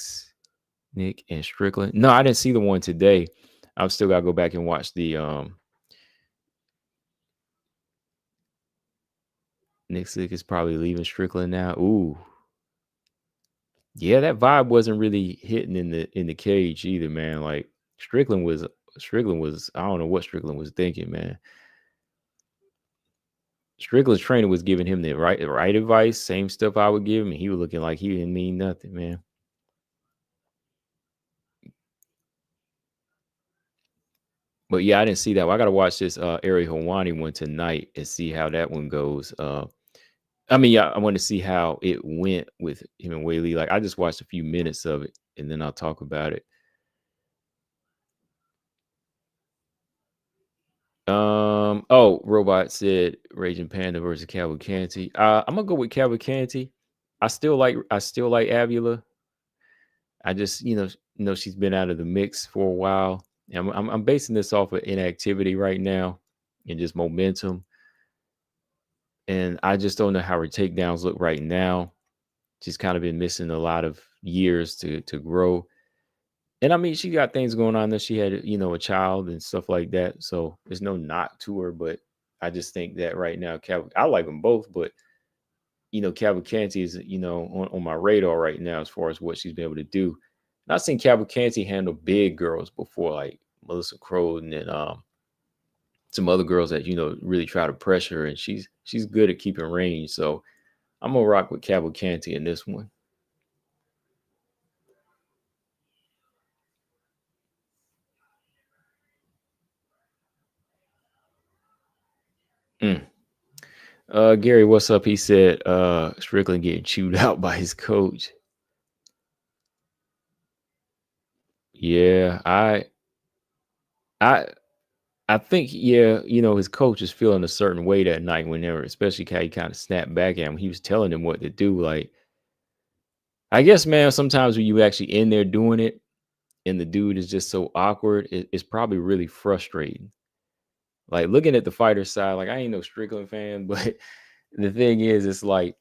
and Strickland? No, I didn't see the one today. I've still got to go back and watch the Nick Slick is probably leaving Strickland now. Ooh. Yeah, that vibe wasn't really hitting in the cage either, man. Like Strickland was I don't know what Strickland was thinking, man. Strickland's trainer was giving him the right advice, same stuff I would give him, and he was looking like he didn't mean nothing, man. But yeah, I didn't see that. Well, I got to watch this Ari Hawani one tonight and see how that one goes. Yeah, I want to see how it went with him and Weili. Like, I just watched a few minutes of it, and then I'll talk about it. Robot said Raging Panda versus Cavalcanti. I'm gonna go with Cavalcanti. I still like Avila. I just she's been out of the mix for a while. And I'm basing this off of inactivity right now and just momentum. And I just don't know how her takedowns look right now. She's kind of been missing a lot of years to grow. And I mean, she got things going on that she had, a child and stuff like that. So there's no knock to her, but I just think that right now, I like them both, but Cavalcanti is, on my radar right now as far as what she's been able to do. And I've seen Cavalcanti handle big girls before, like Melissa Croden and some other girls that really try to pressure her, and she's good at keeping range. So I'm gonna rock with Cavalcanti in this one. Mm. Gary, what's up? He said Strickland getting chewed out by his coach. Yeah, I I think, yeah, his coach is feeling a certain way that night whenever, especially how he kind of snapped back at him. He was telling him what to do. Like, I guess, man, sometimes when you actually in there doing it and the dude is just so awkward, it's probably really frustrating. Like, looking at the fighter side, like, I ain't no Strickland fan, but the thing is, it's like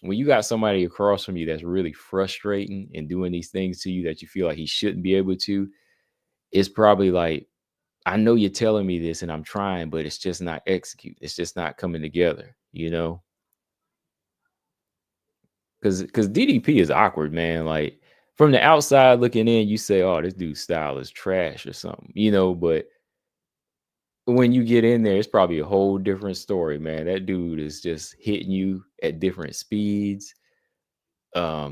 when you got somebody across from you that's really frustrating and doing these things to you that you feel like he shouldn't be able to, it's probably like, I know you're telling me this and I'm trying, but it's just not execute. It's just not coming together, Because DDP is awkward, man. Like, from the outside looking in, you say, "Oh, this dude's style is trash" or something, But when you get in there, it's probably a whole different story, man. That dude is just hitting you at different speeds.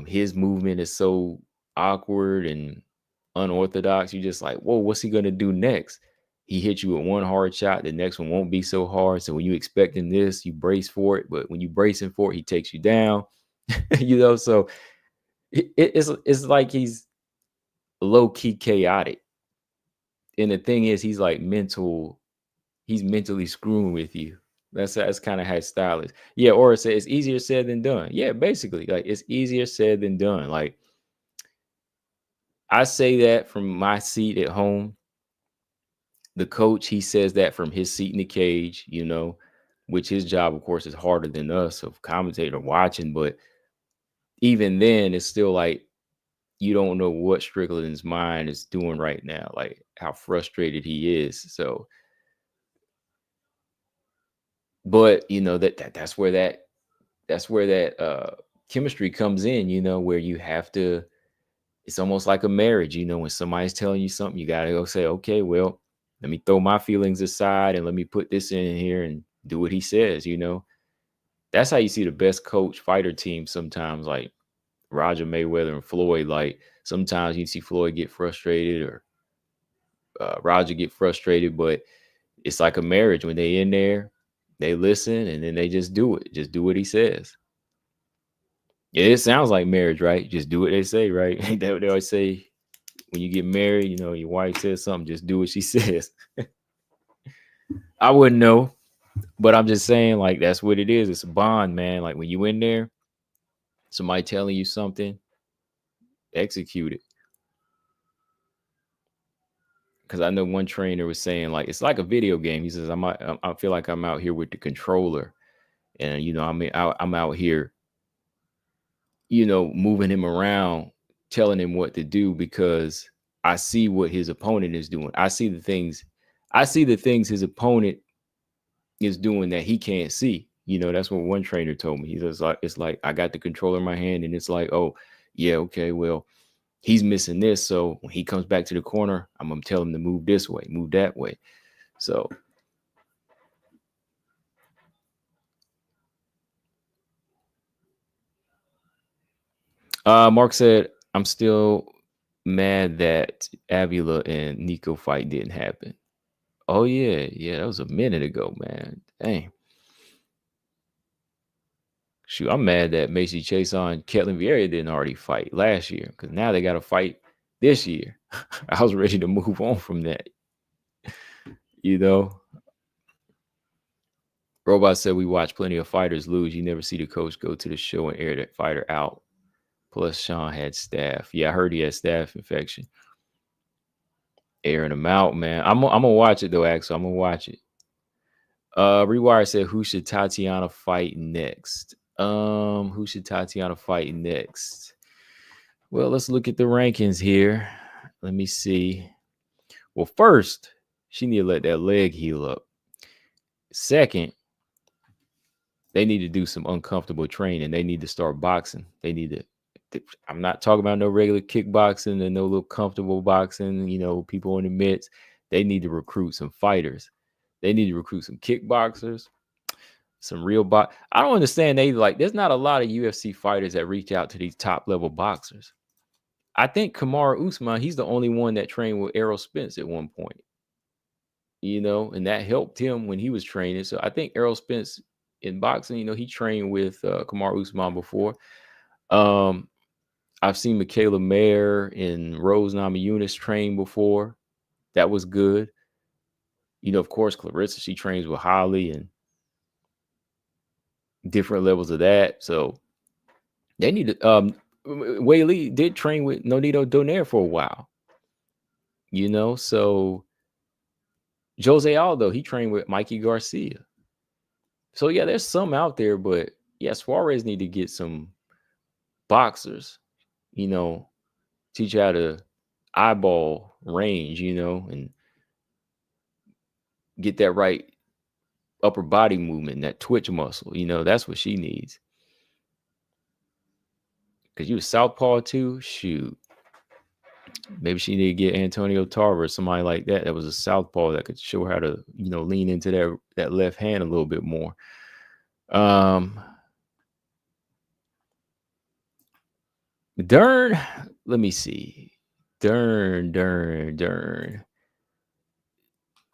His movement is so awkward and unorthodox. You just like, whoa, what's he gonna do next? He hits you with one hard shot, the next one won't be so hard. So when you expecting this, you brace for it. But when you bracing for it, he takes you down. So it's like he's low key chaotic. And the thing is, he's mentally screwing with you. That's kind of how his style is. Yeah, or it's easier said than done. Yeah, basically, like it's easier said than done. Like I say that from my seat at home. The coach, he says that from his seat in the cage, which his job, of course, is harder than us of commentator watching. But even then, it's still like you don't know what Strickland's mind is doing right now, like how frustrated he is. So, but that's where that chemistry comes in, where you have to. It's almost like a marriage, when somebody's telling you something, you gotta go say, okay, well, let me throw my feelings aside and let me put this in here and do what he says. That's how you see the best coach fighter team sometimes, like Roger Mayweather and Floyd. Like sometimes you see Floyd get frustrated or Roger get frustrated, but it's like a marriage when they in there. They listen and then they just do it. Just do what he says. Yeah, it sounds like marriage, right? Just do what they say, right? They always say when you get married, your wife says something, just do what she says. I wouldn't know, but I'm just saying, like, that's what it is. It's a bond, man. Like when you in there, somebody telling you something, execute it. Because I know one trainer was saying, like, it's like a video game. He says, I feel like I'm out here with the controller, and I'm out here, moving him around, telling him what to do because I see what his opponent is doing. I see the things his opponent is doing that he can't see. That's what one trainer told me. He says, like, it's like I got the controller in my hand, and it's like, oh, yeah, okay, well, he's missing this. So when he comes back to the corner, I'm gonna tell him to move this way, move that way. So Mark said, I'm still mad that Avila and Nico fight didn't happen. Oh yeah, that was a minute ago, man. Dang. Shoot, I'm mad that Macy Chiasson, Ketlin Vieira didn't already fight last year because now they got to fight this year. I was ready to move on from that. Robot said we watch plenty of fighters lose. You never see the coach go to the show and air that fighter out. Plus, Sean had staph. Yeah, I heard he had staph infection. Airing him out, man. I'm gonna watch it though, Axel. I'm gonna watch it. Rewire said, who should Tatiana fight next? Who should Tatiana fight next? Well, let's look at the rankings here. Let me see. Well, first, she need to let that leg heal up. Second, they need to do some uncomfortable training. They need to start boxing. They need to. I'm not talking about no regular kickboxing and no little comfortable boxing, people in the mitts. They need to recruit some fighters. They need to recruit some kickboxers, some real box. I don't understand. There's not a lot of UFC fighters that reach out to these top level boxers. I think Kamaru Usman, he's the only one that trained with Errol Spence at one point, and that helped him when he was training. So I think Errol Spence in boxing, he trained with Kamaru Usman before. I've seen Michaela Mayer and Rose Namajunas train before. That was good. Of course, Clarissa, she trains with Holly and different levels of that. So they need to. Weili did train with Nonito Donaire for a while. So Jose Aldo, he trained with Mikey Garcia. So yeah, there's some out there, but yeah, Suarez need to get some boxers, teach how to eyeball range, and get that right upper body movement, that twitch muscle. That's what she needs. Because you was southpaw too, shoot. Maybe she need to get Antonio Tarver or somebody like that. That was a southpaw that could show her how to, lean into that left hand a little bit more. Dern, let me see. Dern.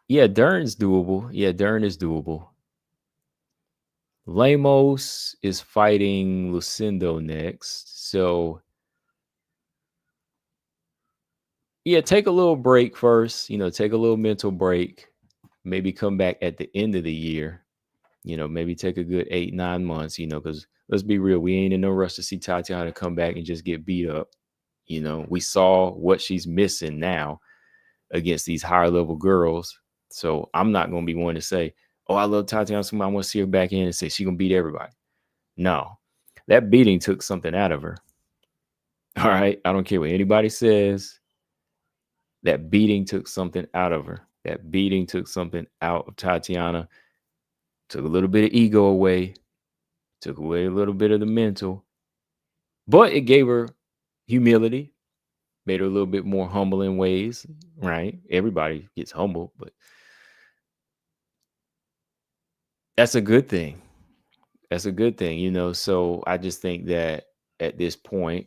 Yeah, Dern's doable. Yeah, Dern is doable. Lemos is fighting Lucindo next. So, yeah, take a little break first. Take a little mental break. Maybe come back at the end of the year. Maybe take a good 8-9 months, because let's be real. We ain't in no rush to see Tatiana come back and just get beat up. We saw what she's missing now against these higher level girls. So I'm not going to be one to say, oh, I love Tatiana. I want to see her back in and say she's going to beat everybody. No, that beating took something out of her. All right. I don't care what anybody says. That beating took something out of her. That beating took something out of Tatiana. Took a little bit of ego away. Took away a little bit of the mental. But it gave her humility. Made her a little bit more humble in ways. Right? Everybody gets humble, but that's a good thing. That's a good thing, so I just think that at this point,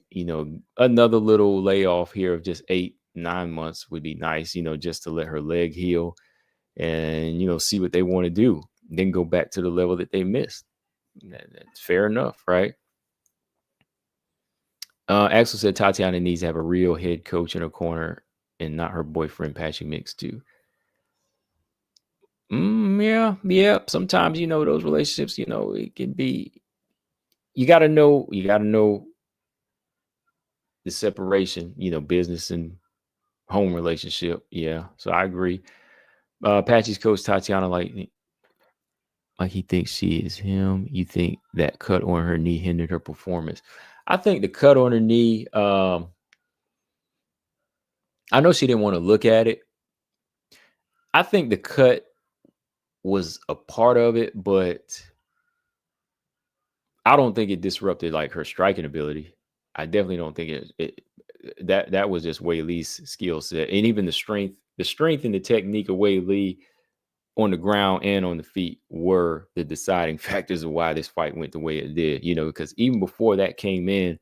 another little layoff here of just 8-9 months would be nice, just to let her leg heal and, see what they want to do. then go back to the level that they missed. That's fair enough, right? Axel said Tatiana needs to have a real head coach in her corner and not her boyfriend patching mix too. Yeah. Sometimes those relationships, it can be. You got to know the separation, business and home relationship. Yeah, so I agree. Patchy's coach Tatiana like he thinks she is him. You think that cut on her knee hindered her performance? I think the cut on her knee. I know she didn't want to look at it. I think the cut was a part of it, but I don't think it disrupted like her striking ability. I definitely don't think that was just Weili's skill set, and even the strength and the technique of Weili on the ground and on the feet were the deciding factors of why this fight went the way it did. Because even before that came in,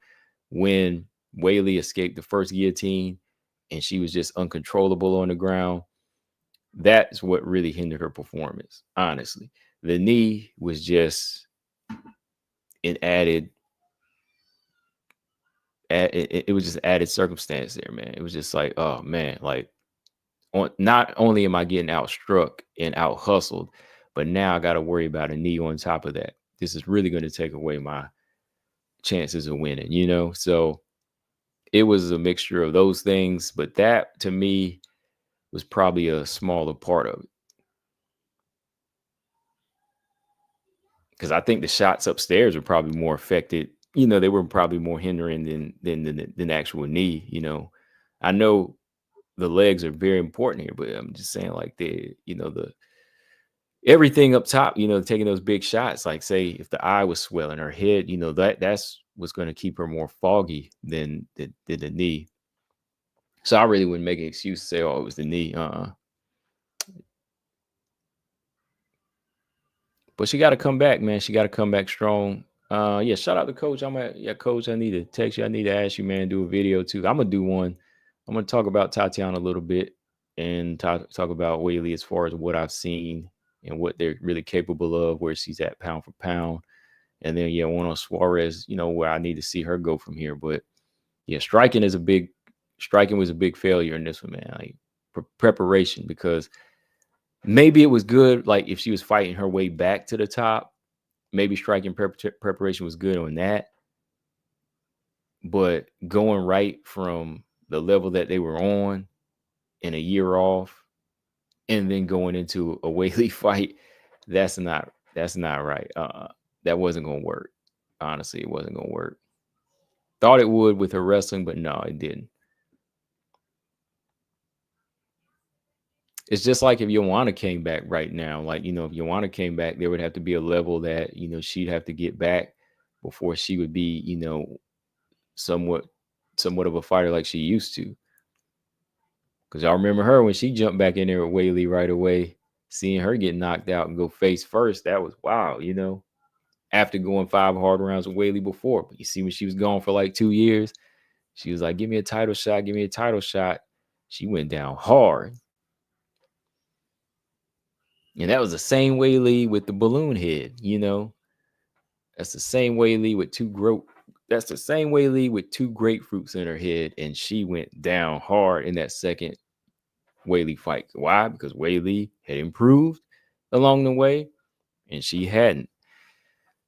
when Weili escaped the first guillotine and she was just uncontrollable on the ground, that's what really hindered her performance. Honestly, the knee was just an added. It was just added circumstance there, man. It was just like, oh man, like not only am I getting outstruck and out hustled, but now I got to worry about a knee on top of that. This is really going to take away my chances of winning, So it was a mixture of those things, but that to me was probably a smaller part of it. Because I think the shots upstairs were probably more affected. They were probably more hindering than the actual knee. I know the legs are very important here, but I'm just saying like the everything up top, taking those big shots. Like say if the eye was swelling, her head, that's what's going to keep her more foggy than the knee. So I really wouldn't make an excuse to say, oh, it was the knee. But she got to come back, man. She got to come back strong. Yeah, shout out to Coach. Coach, I need to text you. I need to ask you, man, do a video too. I'm gonna do one. I'm gonna talk about Tatiana a little bit and talk about Weili as far as what I've seen and what they're really capable of, where she's at pound for pound. And then one on Suarez, where I need to see her go from here. But yeah, striking was a big failure in this one, man. Like preparation, because maybe it was good, like if she was fighting her way back to the top, maybe striking preparation was good on that. But going right from the level that they were on in a year off and then going into a Weili fight, that's not right. That wasn't gonna work. Honestly, it wasn't gonna work. Thought it would with her wrestling, but no, it didn't. It's just like if Joanna came back right now, like, if Joanna came back, there would have to be a level that, she'd have to get back before she would be, somewhat of a fighter like she used to. Because I remember her when she jumped back in there with Weili right away, seeing her get knocked out and go face first. That was wow, after going 5 hard rounds with Weili before. But you see, when she was gone for like 2 years, she was like, give me a title shot, give me a title shot. She went down hard. And that was the same Weili with the balloon head, That's the same Weili with two grapefruits in her head, and she went down hard in that second Weili fight. Why? Because Weili had improved along the way, and she hadn't.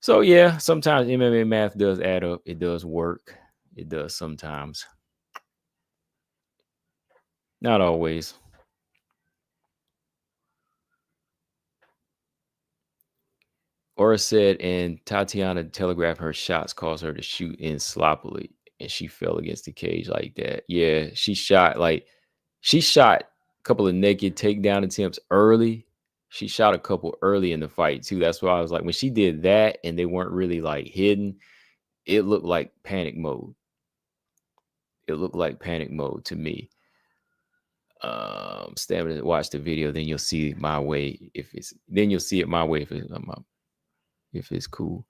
So yeah, sometimes MMA math does add up. It does work. It does sometimes. Not always. Aura said, and Tatiana telegraphed her shots caused her to shoot in sloppily, and she fell against the cage like that. Yeah, she shot a couple of naked takedown attempts early. She shot a couple early in the fight too. That's why I was like, when she did that and they weren't really like hidden, it looked like panic mode. It looked like panic mode to me. Stamina, watch the video, then you'll see my way. You'll see it my way if it's cool.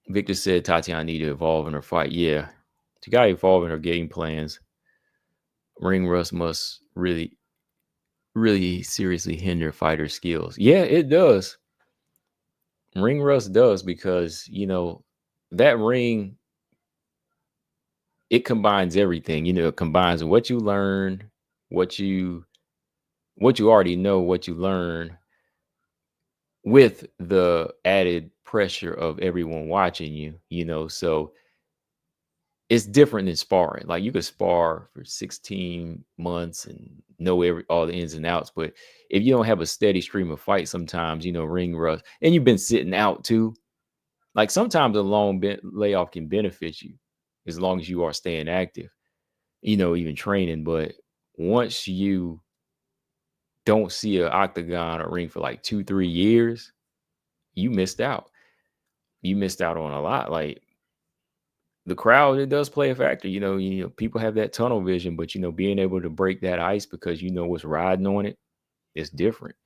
Victor said Tatiana need to evolve in her fight. Yeah, she got to evolve in her game plans. Ring rust must really really seriously hinder fighter skills. Yeah, it does. Ring rust does because, that ring, it combines everything. It combines what you learn, what you what you already know, what you learn with the added pressure of everyone watching you. So it's different than sparring. Like you could spar for 16 months and know all the ins and outs, but if you don't have a steady stream of fights, sometimes ring rust, and you've been sitting out too. Like sometimes a long layoff can benefit you as long as you are staying active, even training. But once you don't see an octagon or ring for like 2-3 years, you missed out. You missed out on a lot. Like the crowd, it does play a factor. People have that tunnel vision, but being able to break that ice because you know what's riding on it, it's different.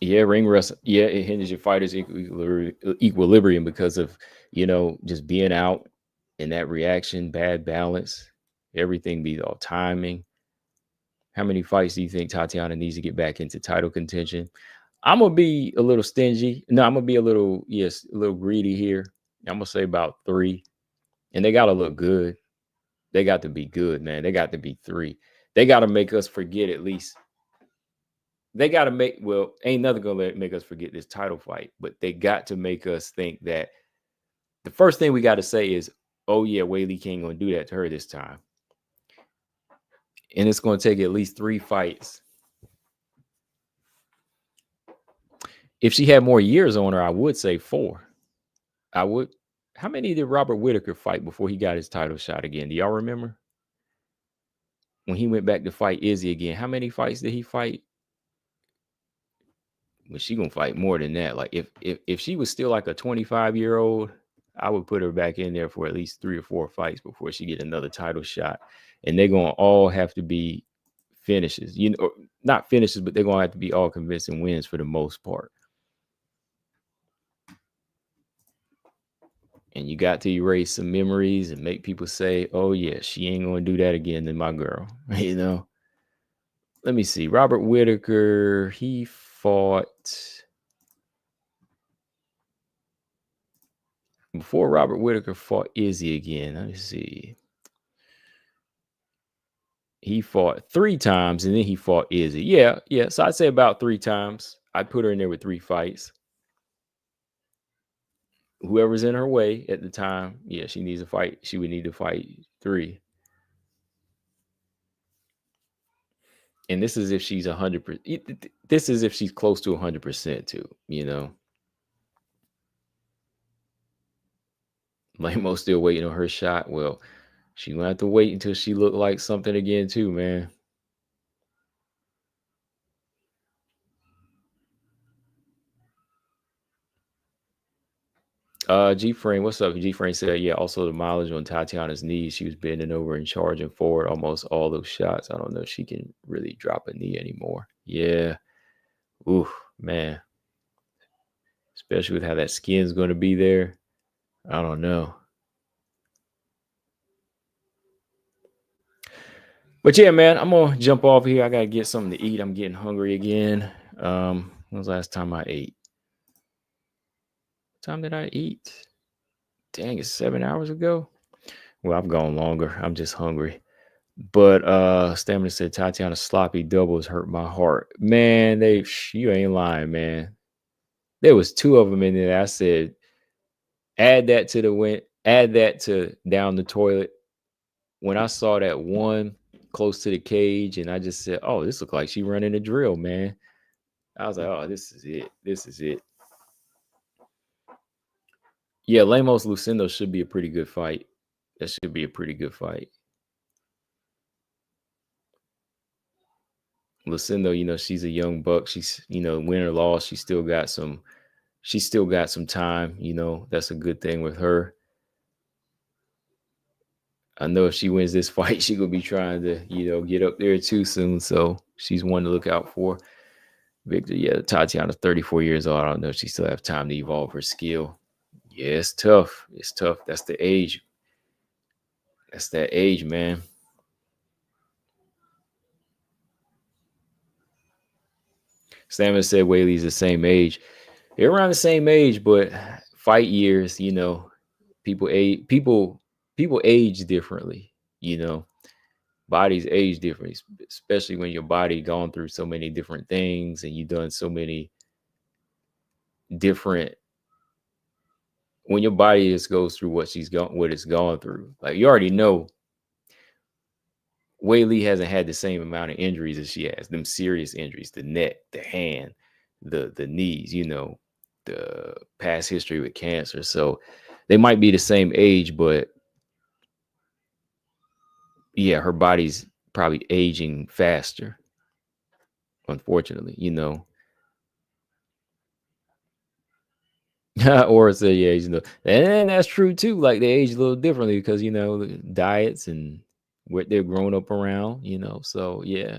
Yeah, ring rust. Yeah, it hinders your fighter's equilibrium because of just being out in that reaction, bad balance, everything be all timing. How many fights do you think Tatiana needs to get back into title contention? I'm gonna be a little stingy. No, I'm gonna be a little greedy here. I'm gonna say about 3, and they gotta look good. They got to be good, man. They got to be 3. They got to make us forget at least. They got to ain't nothing gonna make us forget this title fight, but they got to make us think that the first thing we got to say is, oh yeah, Weili ain't gonna do that to her this time, and it's gonna take at least 3 fights. If she had more years on her, I would say 4. I would. How many did Robert Whitaker fight before he got his title shot again? Do y'all remember when he went back to fight Izzy again? How many fights did he fight? But she gonna fight more than that. Like if she was still like a 25-year-old, I would put her back in there for at least 3 or 4 fights before she get another title shot. And they're gonna all have to be finishes, not finishes, but they're gonna have to be all convincing wins for the most part. And you got to erase some memories and make people say, oh yeah, she ain't gonna do that again than my girl. Let me see. Robert Whitaker, he fought before Robert Whitaker fought Izzy again. Let me see. He fought 3 times and then he fought Izzy. Yeah. So I'd say about 3 times. I'd put her in there with 3 fights. Whoever's in her way at the time, yeah, she needs a fight. She would need to fight 3. And this is if she's 100%. This is if she's close to 100% too. Lamo's still waiting on her shot. Well, she gonna have to wait until she looked like something again too, man. G Frame, what's up? G Frame said, yeah, also the mileage on Tatiana's knees. She was bending over and charging forward almost all those shots. I don't know if she can really drop a knee anymore. Yeah. Ooh, man. Especially with how that skin's going to be there. I don't know. But yeah, man, I'm gonna jump off here. I gotta get something to eat. I'm getting hungry again. When was the last time I ate? What time did I eat? Dang, it's 7 hours ago. Well, I've gone longer. I'm just hungry. But Stamina said Tatiana's sloppy doubles hurt my heart. Man, you ain't lying, man. There was 2 of them in there. I said, add that to down the toilet. When I saw that one close to the cage, and I just said, oh, this looks like she running a drill, man. I was like, oh, this is it. This is it. Yeah, Lemos Lucindo should be a pretty good fight. That should be a pretty good fight. Lucindo, she's a young buck. She's, win or loss, she's still got some time. That's a good thing with her. I know if she wins this fight, she gonna be trying to, get up there too soon. So she's one to look out for. Victor, yeah, Tatiana's 34 years old. I don't know if she still have time to evolve her skill. Yeah, it's tough. It's tough. That's the age. That's that age, man. Stamina said Weili's the same age. They're around the same age, but fight years, people age differently, bodies age differently, especially when your body gone through so many different things and you've done so many different when your body just goes through what it's gone through. Like you already know Weili hasn't had the same amount of injuries as she has, them serious injuries, the neck, the hand, the knees, the past history with cancer. So they might be the same age, but yeah, her body's probably aging faster, unfortunately. Or say, yeah, and that's true too. Like they age a little differently because the diets and what they're grown up around. So yeah.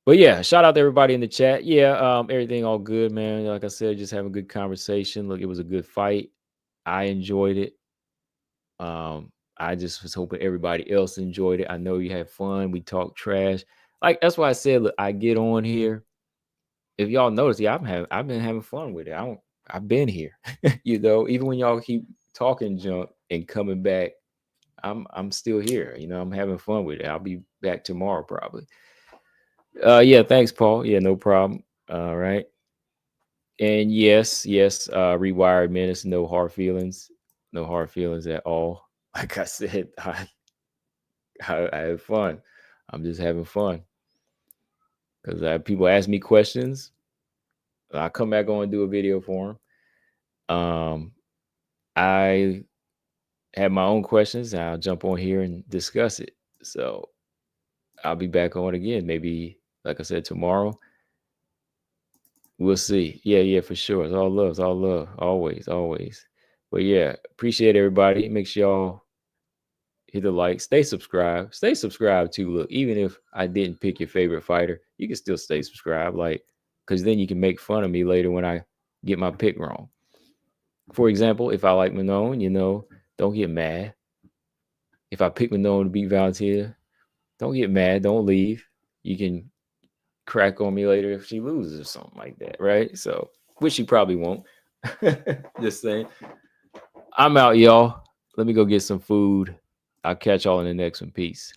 But yeah, shout out to everybody in the chat. Yeah, everything all good, man. Like I said, just having a good conversation. Look, it was a good fight. I enjoyed it. I just was hoping everybody else enjoyed it. I know you had fun. We talked trash. Like that's why I said, look, I get on here. If y'all notice, yeah, I've been having fun with it. I've been here. Even when y'all keep talking junk and coming back, I'm still here. I'm having fun with it. I'll be back tomorrow probably. Yeah, thanks, Paul. Yeah, no problem. All right. And yes, rewired menace, no hard feelings. No hard feelings at all. Like I said, I had fun. I'm just having fun. Because people ask me questions. I come back on and do a video for them. I have my own questions. And I'll jump on here and discuss it. So I'll be back on again. Maybe, like I said, tomorrow. We'll see. Yeah, for sure. It's all love. It's all love. Always, always. But yeah, appreciate everybody. Make sure y'all hit the like. Stay subscribed. Stay subscribed too. Look, even if I didn't pick your favorite fighter, you can still stay subscribed. Like, because then you can make fun of me later when I get my pick wrong. For example, if I like Manon, don't get mad. If I pick Manon to beat Valentina, don't get mad. Don't leave. You can crack on me later if she loses or something like that, right? So, which she probably won't. Just saying. I'm out, y'all. Let me go get some food. I'll catch y'all in the next one. Peace.